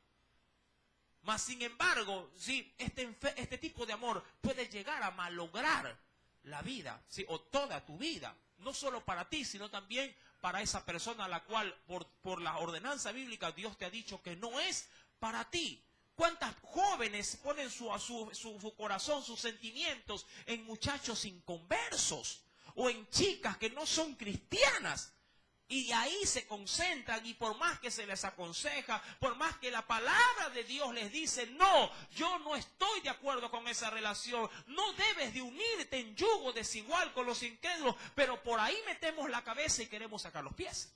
Mas, sin embargo, sí, este tipo de amor puede llegar a malograr la vida, ¿sí? O toda tu vida. No solo para ti, sino también para esa persona a la cual por la ordenanza bíblica Dios te ha dicho que no es para ti. ¿Cuántas jóvenes ponen su corazón, sus sentimientos en muchachos inconversos o en chicas que no son cristianas? Y ahí se concentran, y por más que se les aconseja, por más que la palabra de Dios les dice, no, yo no estoy de acuerdo con esa relación, no debes de unirte en yugo desigual con los incrédulos, pero por ahí metemos la cabeza y queremos sacar los pies.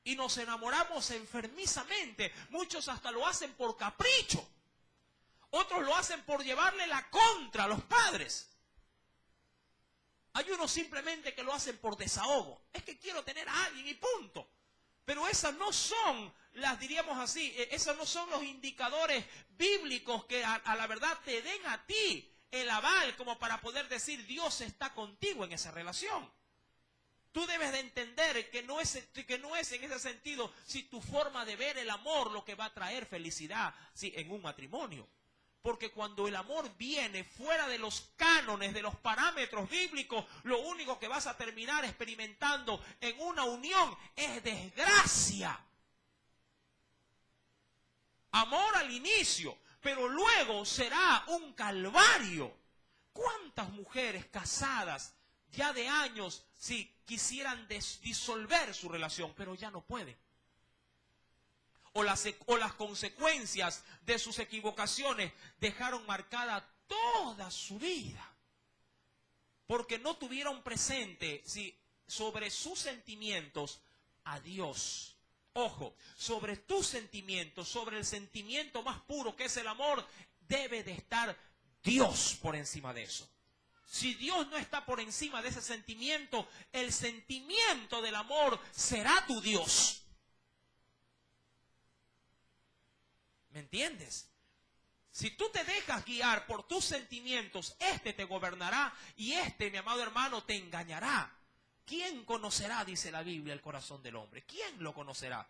Y nos enamoramos enfermizamente, muchos hasta lo hacen por capricho, otros lo hacen por llevarle la contra a los padres. Hay unos simplemente que lo hacen por desahogo. Es que quiero tener a alguien y punto. Pero esas no son, las diríamos así, esos no son los indicadores bíblicos que a la verdad te den a ti el aval como para poder decir Dios está contigo en esa relación. Tú debes de entender que no es en ese sentido si tu forma de ver el amor lo que va a traer felicidad, sí, en un matrimonio. Porque cuando el amor viene fuera de los cánones, de los parámetros bíblicos, lo único que vas a terminar experimentando en una unión es desgracia. Amor al inicio, pero luego será un calvario. ¿Cuántas mujeres casadas ya de años quisieran disolver su relación, pero ya no pueden? O las consecuencias de sus equivocaciones dejaron marcada toda su vida. Porque no tuvieron presente sobre sus sentimientos a Dios. Ojo, sobre tus sentimientos, sobre el sentimiento más puro que es el amor, debe de estar Dios por encima de eso. Si Dios no está por encima de ese sentimiento, el sentimiento del amor será tu Dios. ¿Me entiendes? Si tú te dejas guiar por tus sentimientos, este te gobernará y este, mi amado hermano, te engañará. ¿Quién conocerá, dice la Biblia, el corazón del hombre? ¿Quién lo conocerá?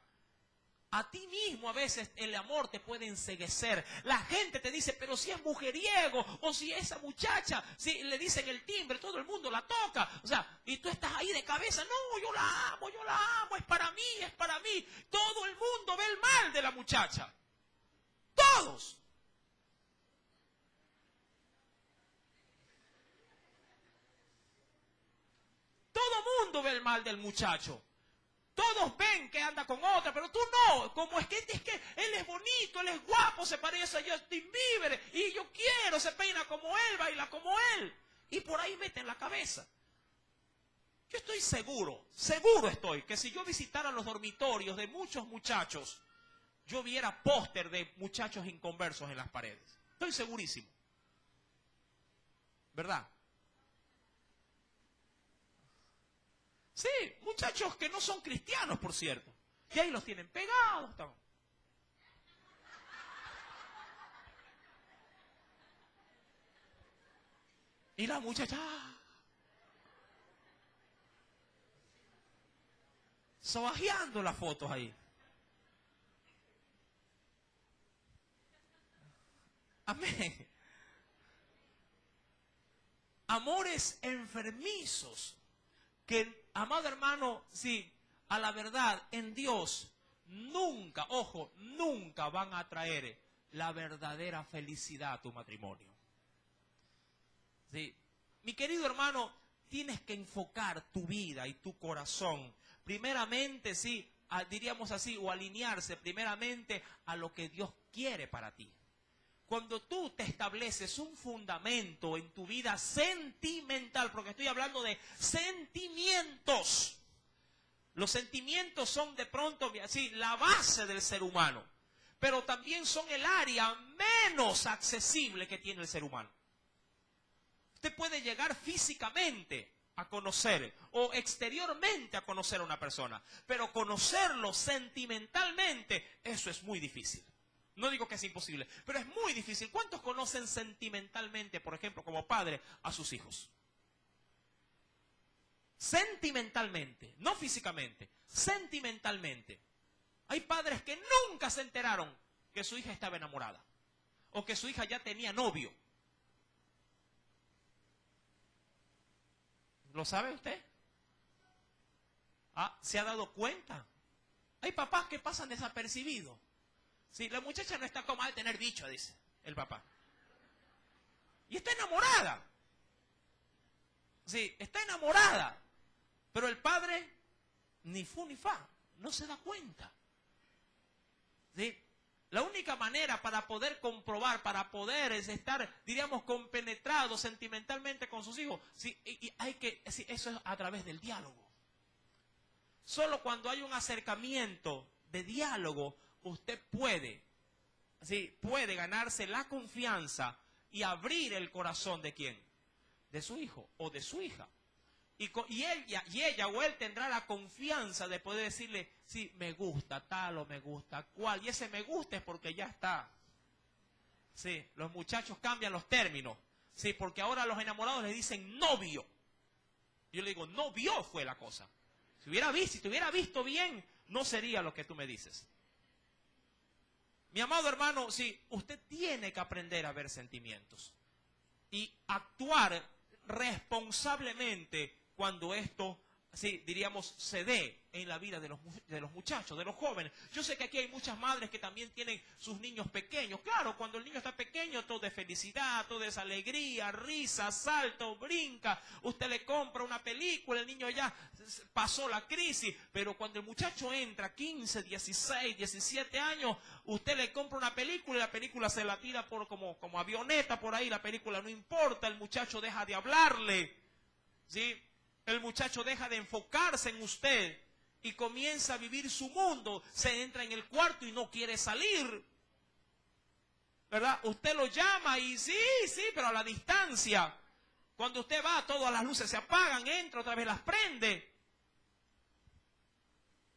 A ti mismo a veces el amor te puede enceguecer. La gente te dice, pero si es mujeriego, o si esa muchacha, si le dicen el timbre, todo el mundo la toca. O sea, y tú estás ahí de cabeza, no, yo la amo, es para mí, es para mí. Todo el mundo ve el mal de la muchacha. Todos. Todo mundo ve el mal del muchacho. Todos ven que anda con otra, pero tú no. Como es que él es bonito, él es guapo, se parece a Justin Bieber y yo quiero, se peina como él, baila como él. Y por ahí meten la cabeza. Yo estoy seguro estoy, que si yo visitara los dormitorios de muchos muchachos, yo viera póster de muchachos inconversos en las paredes. Estoy segurísimo. ¿Verdad? Sí, muchachos que no son cristianos, por cierto. Y ahí los tienen pegados. Y la muchacha sobajeando las fotos ahí. Amén. Amores enfermizos que, amado hermano, a la verdad, en Dios, nunca van a traer la verdadera felicidad a tu matrimonio. Sí. Mi querido hermano, tienes que enfocar tu vida y tu corazón, primeramente, diríamos así, o alinearse primeramente a lo que Dios quiere para ti. Cuando tú te estableces un fundamento en tu vida sentimental, porque estoy hablando de sentimientos. Los sentimientos son de pronto, la base del ser humano, pero también son el área menos accesible que tiene el ser humano. Usted puede llegar físicamente a conocer o exteriormente a conocer a una persona, pero conocerlo sentimentalmente, eso es muy difícil. No digo que es imposible, pero es muy difícil. ¿Cuántos conocen sentimentalmente, por ejemplo, como padre, a sus hijos? Sentimentalmente, no físicamente, sentimentalmente. Hay padres que nunca se enteraron que su hija estaba enamorada o que su hija ya tenía novio. ¿Lo sabe usted? ¿Se ha dado cuenta? Hay papás que pasan desapercibidos. Sí, la muchacha no está como al tener bicho, dice el papá. Y está enamorada. Sí, está enamorada. Pero el padre, ni fu ni fa, no se da cuenta. ¿Sí? La única manera para poder comprobar, para poder estar, diríamos, compenetrado sentimentalmente con sus hijos, eso es a través del diálogo. Solo cuando hay un acercamiento de diálogo, usted puede ganarse la confianza y abrir el corazón ¿de quién? De su hijo o de su hija. Y ella o él tendrá la confianza de poder decirle, sí, me gusta tal o me gusta cual. Y ese me gusta es porque ya está. Sí, los muchachos cambian los términos. Sí, porque ahora a los enamorados les dicen novio. Yo le digo, novio fue la cosa. Si te hubiera visto bien, no sería lo que tú me dices. Mi amado hermano, sí, usted tiene que aprender a ver sentimientos y actuar responsablemente cuando esto, sí, diríamos, se dé en la vida de los muchachos, de los jóvenes. Yo sé que aquí hay muchas madres que también tienen sus niños pequeños. Claro, cuando el niño está pequeño, todo es felicidad, todo es alegría, risa, salto, brinca. Usted le compra una película, el niño ya pasó la crisis. Pero cuando el muchacho entra 15, 16, 17 años, usted le compra una película y la película se la tira por como avioneta por ahí. La película no importa, el muchacho deja de hablarle, ¿sí? El muchacho deja de enfocarse en usted y comienza a vivir su mundo. Se entra en el cuarto y no quiere salir, ¿verdad? Usted lo llama y sí, pero a la distancia. Cuando usted va, todas las luces se apagan, entra, otra vez las prende.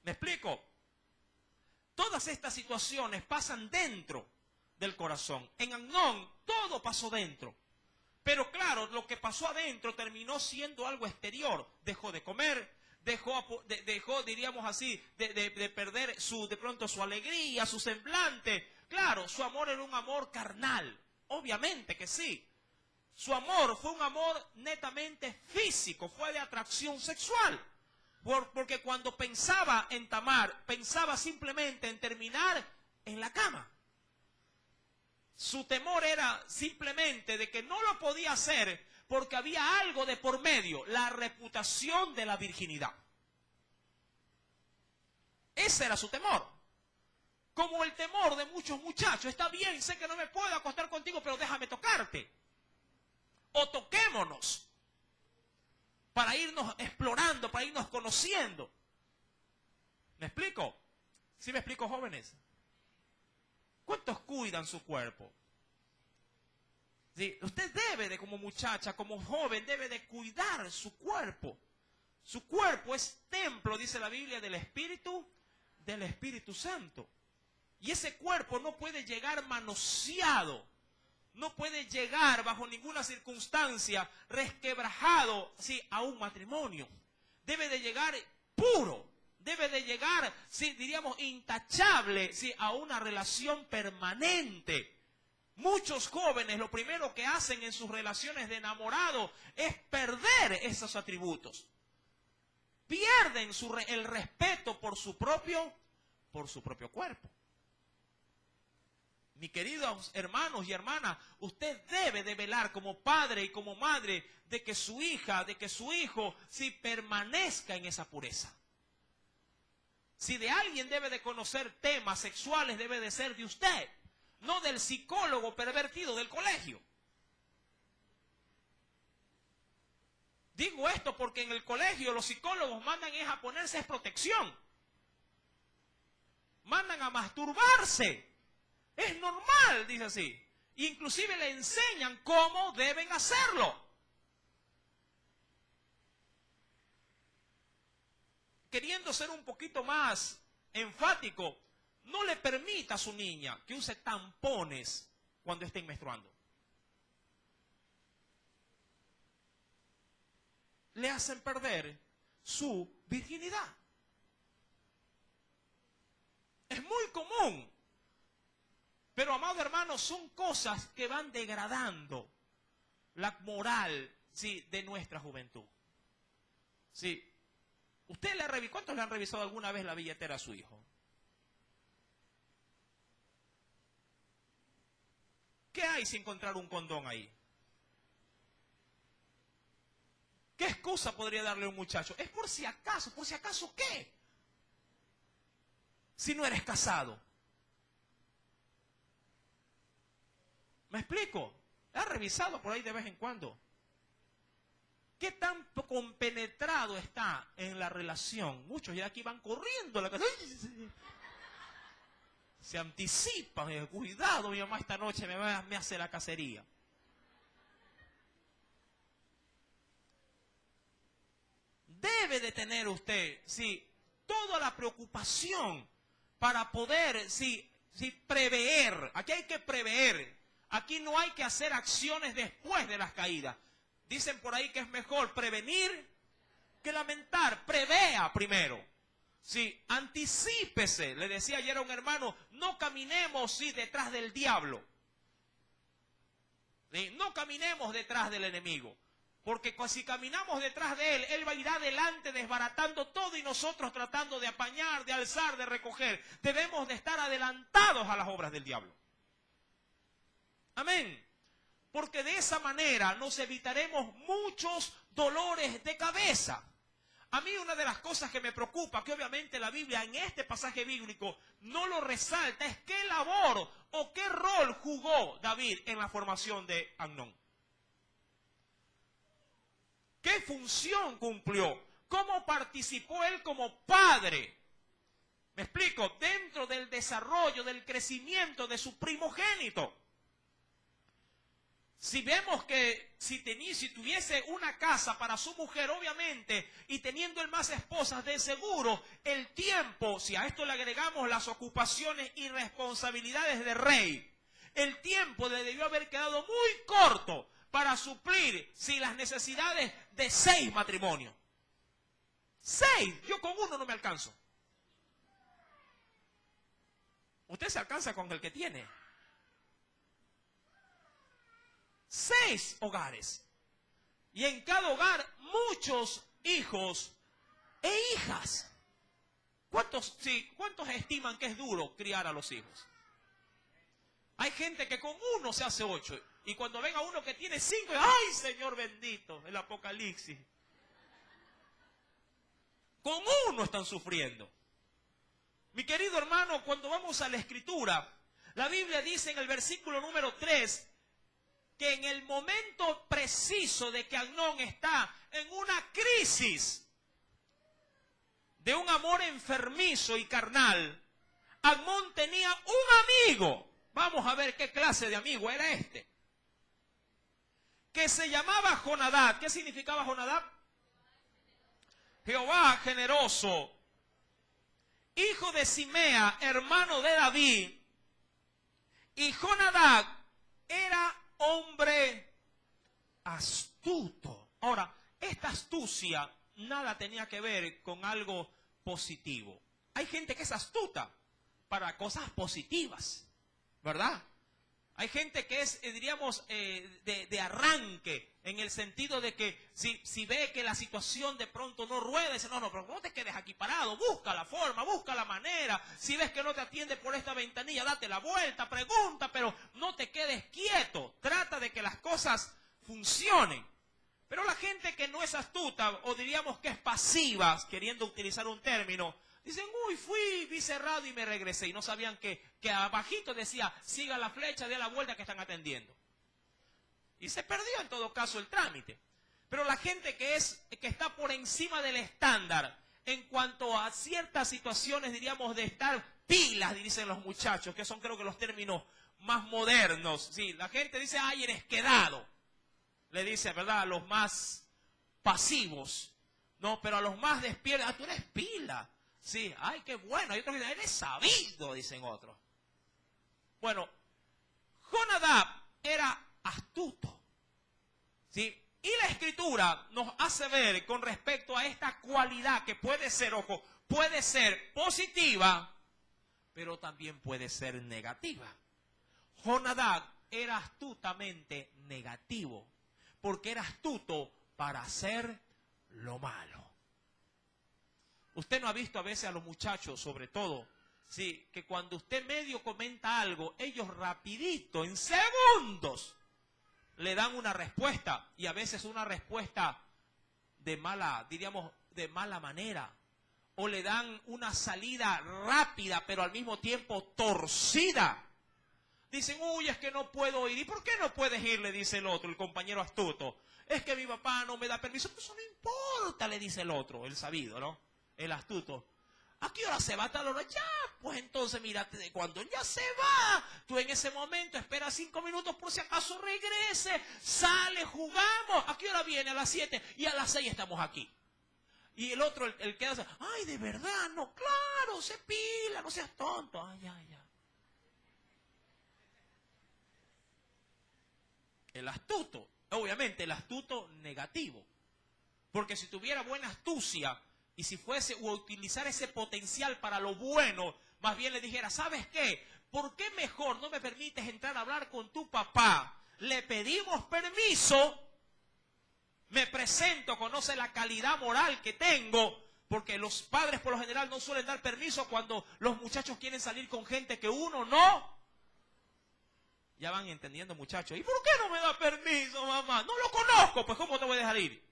¿Me explico? Todas estas situaciones pasan dentro del corazón. En Amnón todo pasó dentro. Pero claro, lo que pasó adentro terminó siendo algo exterior. Dejó de comer, dejó diríamos así, de perder de pronto su alegría, su semblante. Claro, su amor era un amor carnal. Obviamente que sí. Su amor fue un amor netamente físico, fue de atracción sexual. Porque cuando pensaba en Tamar, pensaba simplemente en terminar en la cama. Su temor era simplemente de que no lo podía hacer porque había algo de por medio, la reputación de la virginidad. Ese era su temor. Como el temor de muchos muchachos. Está bien, sé que no me puedo acostar contigo, pero déjame tocarte. O toquémonos para irnos explorando, para irnos conociendo. ¿Me explico? ¿Sí me explico, jóvenes? ¿Cuántos cuidan su cuerpo? ¿Sí? Usted debe de, como muchacha, como joven, debe de cuidar su cuerpo. Su cuerpo es templo, dice la Biblia, del Espíritu Santo. Y ese cuerpo no puede llegar manoseado, no puede llegar bajo ninguna circunstancia resquebrajado, ¿sí?, a un matrimonio. Debe de llegar puro. Debe de llegar, sí, diríamos, intachable, sí, a una relación permanente. Muchos jóvenes lo primero que hacen en sus relaciones de enamorado es perder esos atributos. Pierden el respeto por su propio cuerpo. Mi queridos hermanos y hermanas, usted debe de velar como padre y como madre de que su hija, de que su hijo, sí, permanezca en esa pureza. Si de alguien debe de conocer temas sexuales, debe de ser de usted, no del psicólogo pervertido del colegio. Digo esto porque en el colegio los psicólogos mandan a ponerse protección. Mandan a masturbarse. Es normal, dice así. Inclusive le enseñan cómo deben hacerlo. Queriendo ser un poquito más enfático, no le permita a su niña que use tampones cuando estén menstruando. Le hacen perder su virginidad. Es muy común. Pero, amado hermano, son cosas que van degradando la moral, sí, de nuestra juventud. Sí. ¿Cuántos le han revisado alguna vez la billetera a su hijo? ¿Qué hay si encontrar un condón ahí? ¿Qué excusa podría darle a un muchacho? Es por si acaso ¿qué? Si no eres casado. ¿Me explico? ¿Ha revisado por ahí de vez en cuando? ¿Qué tan compenetrado está en la relación? Muchos ya aquí van corriendo a la casa. Se anticipan. Cuidado, mi mamá esta noche me hace la cacería. Debe de tener usted, sí, toda la preocupación para poder, sí, prever. Aquí hay que prever. Aquí no hay que hacer acciones después de las caídas. Dicen por ahí que es mejor prevenir que lamentar. Prevea primero. Sí, anticípese. Le decía ayer a un hermano, no caminemos, sí, detrás del diablo. ¿Sí? No caminemos detrás del enemigo. Porque si caminamos detrás de él va a ir adelante desbaratando todo y nosotros tratando de apañar, de alzar, de recoger. Debemos de estar adelantados a las obras del diablo. Amén. Porque de esa manera nos evitaremos muchos dolores de cabeza. A mí una de las cosas que me preocupa, que obviamente la Biblia en este pasaje bíblico no lo resalta, es qué labor o qué rol jugó David en la formación de Amnón. ¿Qué función cumplió? ¿Cómo participó él como padre? Me explico, dentro del desarrollo, del crecimiento de su primogénito. Si vemos que si tuviese una casa para su mujer, obviamente, y teniendo él más esposas, de seguro, el tiempo, si a esto le agregamos las ocupaciones y responsabilidades de rey, el tiempo le debió haber quedado muy corto para suplir las necesidades de 6 matrimonios. 6, yo con uno no me alcanzo. Usted se alcanza con el que tiene. 6 hogares. Y en cada hogar muchos hijos e hijas. ¿Cuántos estiman que es duro criar a los hijos? Hay gente que con uno se hace 8. Y cuando venga uno que tiene 5, ¡ay, Señor bendito! El Apocalipsis. Con uno están sufriendo. Mi querido hermano, cuando vamos a la Escritura, la Biblia dice en el versículo número 3, que en el momento preciso de que Amnón está en una crisis de un amor enfermizo y carnal, Amnón tenía un amigo. Vamos a ver qué clase de amigo era este. Que se llamaba Jonadab. ¿Qué significaba Jonadab? Jehová generoso. Hijo de Simea, hermano de David. Y Jonadab era hombre astuto. Ahora, esta astucia nada tenía que ver con algo positivo. Hay gente que es astuta para cosas positivas, ¿verdad? Hay gente que es, diríamos, de arranque, en el sentido de que si ve que la situación de pronto no rueda, dice, no, pero no te quedes aquí parado, busca la forma, busca la manera. Si ves que no te atiende por esta ventanilla, date la vuelta, pregunta, pero no te quedes quieto. Trata de que las cosas funcionen. Pero la gente que no es astuta, o diríamos que es pasiva, queriendo utilizar un término, dicen, vi cerrado y me regresé. Y no sabían que abajito decía, siga la flecha, dé la vuelta que están atendiendo. Y se perdió en todo caso el trámite. Pero la gente que está por encima del estándar, en cuanto a ciertas situaciones, diríamos, de estar pilas, dicen los muchachos, que son creo que los términos más modernos. Sí, la gente dice, ay, eres quedado. Le dice, ¿verdad?, a los más pasivos. No, pero a los más despiertos, tú eres pila. Sí, ay, qué bueno. Hay otros que dicen, eres sabido, dicen otros. Bueno, Jonadab era astuto. ¿Sí? Y la Escritura nos hace ver con respecto a esta cualidad que puede ser, ojo, puede ser positiva, pero también puede ser negativa. Jonadab era astutamente negativo, porque era astuto para hacer lo malo. Usted no ha visto a veces a los muchachos, sobre todo, sí, que cuando usted medio comenta algo, ellos rapidito, en segundos, le dan una respuesta, y a veces una respuesta de mala, diríamos, de mala manera, o le dan una salida rápida, pero al mismo tiempo torcida. Dicen, uy, es que no puedo ir. ¿Y por qué no puedes ir?, le dice el otro, el compañero astuto. Es que mi papá no me da permiso. Pues eso no importa, le dice el otro, el sabido, ¿no? El astuto. ¿A qué hora se va? ¿A tal hora? Ya, pues entonces mírate, cuando ya se va, tú en ese momento esperas 5 minutos por si acaso regrese, sale, jugamos. ¿A qué hora viene? A las 7 y a las 6 estamos aquí. Y el otro, el que hace, ay, de verdad, no, claro, se pila, no seas tonto. Ay, ya. El astuto, obviamente el astuto negativo. Porque si tuviera buena astucia, y si fuese a utilizar ese potencial para lo bueno, más bien le dijera, ¿sabes qué? ¿Por qué mejor no me permites entrar a hablar con tu papá? Le pedimos permiso, me presento, conoce la calidad moral que tengo, porque los padres por lo general no suelen dar permiso cuando los muchachos quieren salir con gente que uno no. Ya van entendiendo, muchachos. ¿Y por qué no me da permiso, mamá? No lo conozco, pues ¿cómo te voy a dejar ir?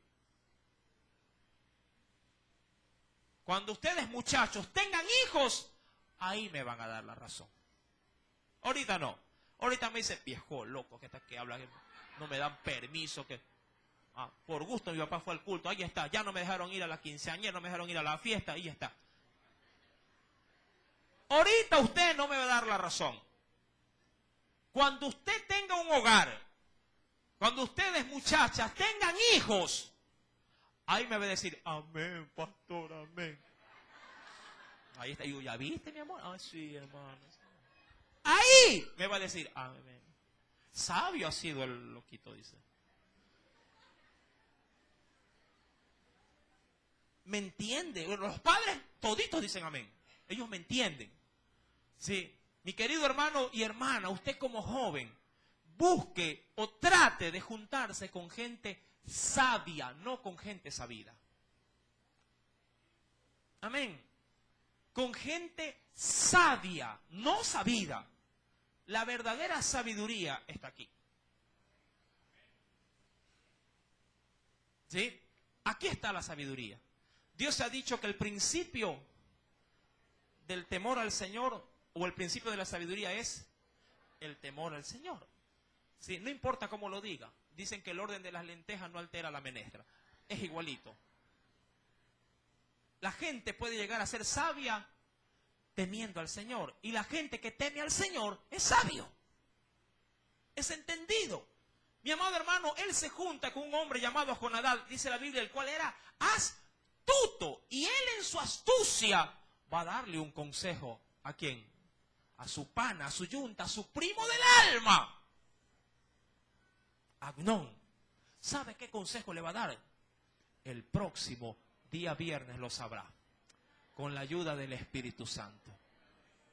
Cuando ustedes, muchachos, tengan hijos, ahí me van a dar la razón. Ahorita no. Ahorita me dicen, viejo loco, que habla, no me dan permiso, que por gusto mi papá fue al culto, ahí está, ya no me dejaron ir a la quinceañera, no me dejaron ir a la fiesta, ahí está. Ahorita usted no me va a dar la razón. Cuando usted tenga un hogar, cuando ustedes, muchachas, tengan hijos, ahí me va a decir, amén, pastor, amén. Ahí está, yo, ¿ya viste, mi amor? Ah, sí, hermano. Ahí me va a decir, amén. Sabio ha sido el loquito, dice. ¿Me entiende? Los padres toditos dicen amén. Ellos me entienden. Sí. Mi querido hermano y hermana, usted como joven, busque o trate de juntarse con gente sabia, no con gente sabida. Amén. Con gente sabia, no sabida. La verdadera sabiduría está aquí. ¿Sí? Aquí está la sabiduría. Dios ha dicho que el principio del temor al Señor o el principio de la sabiduría es el temor al Señor. Sí, no importa cómo lo diga. Dicen que el orden de las lentejas no altera la menestra. Es igualito. La gente puede llegar a ser sabia temiendo al Señor. Y la gente que teme al Señor es sabio. Es entendido. Mi amado hermano, él se junta con un hombre llamado Jonadab, dice la Biblia, el cual era astuto. Y él en su astucia va a darle un consejo. ¿A quién? A su pana, a su yunta, a su primo del alma. Agnón. ¿Sabe qué consejo le va a dar? El próximo día viernes lo sabrá. Con la ayuda del Espíritu Santo.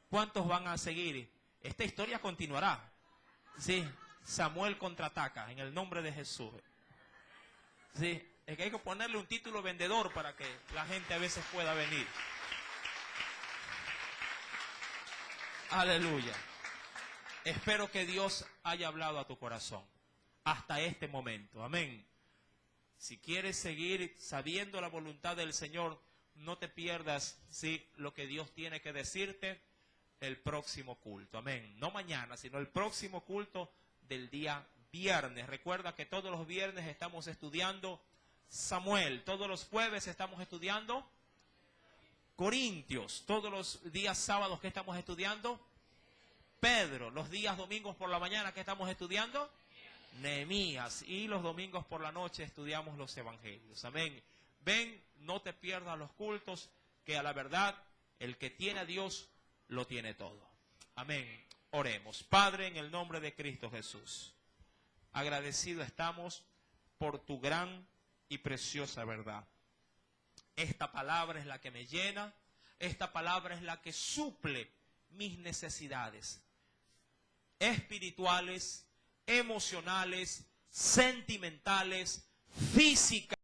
¿Cuántos van a seguir? Esta historia continuará. Sí, Samuel contraataca en el nombre de Jesús. Sí, es que hay que ponerle un título vendedor para que la gente a veces pueda venir. Aleluya. Espero que Dios haya hablado a tu corazón hasta este momento. Amén. Si quieres seguir sabiendo la voluntad del Señor, no te pierdas, ¿sí?, lo que Dios tiene que decirte el próximo culto. Amén. No mañana, sino el próximo culto del día viernes. Recuerda que todos los viernes estamos estudiando Samuel. Todos los jueves estamos estudiando Corintios. Todos los días sábados que estamos estudiando Pedro. Los días domingos por la mañana que estamos estudiando Nehemías. Y los domingos por la noche estudiamos los evangelios. Amén. Ven, no te pierdas los cultos, que a la verdad el que tiene a Dios lo tiene todo. Amén. Oremos. Padre, en el nombre de Cristo Jesús, agradecido estamos por tu gran y preciosa verdad. Esta palabra es la que me llena, esta palabra es la que suple mis necesidades espirituales, emocionales, sentimentales, físicas.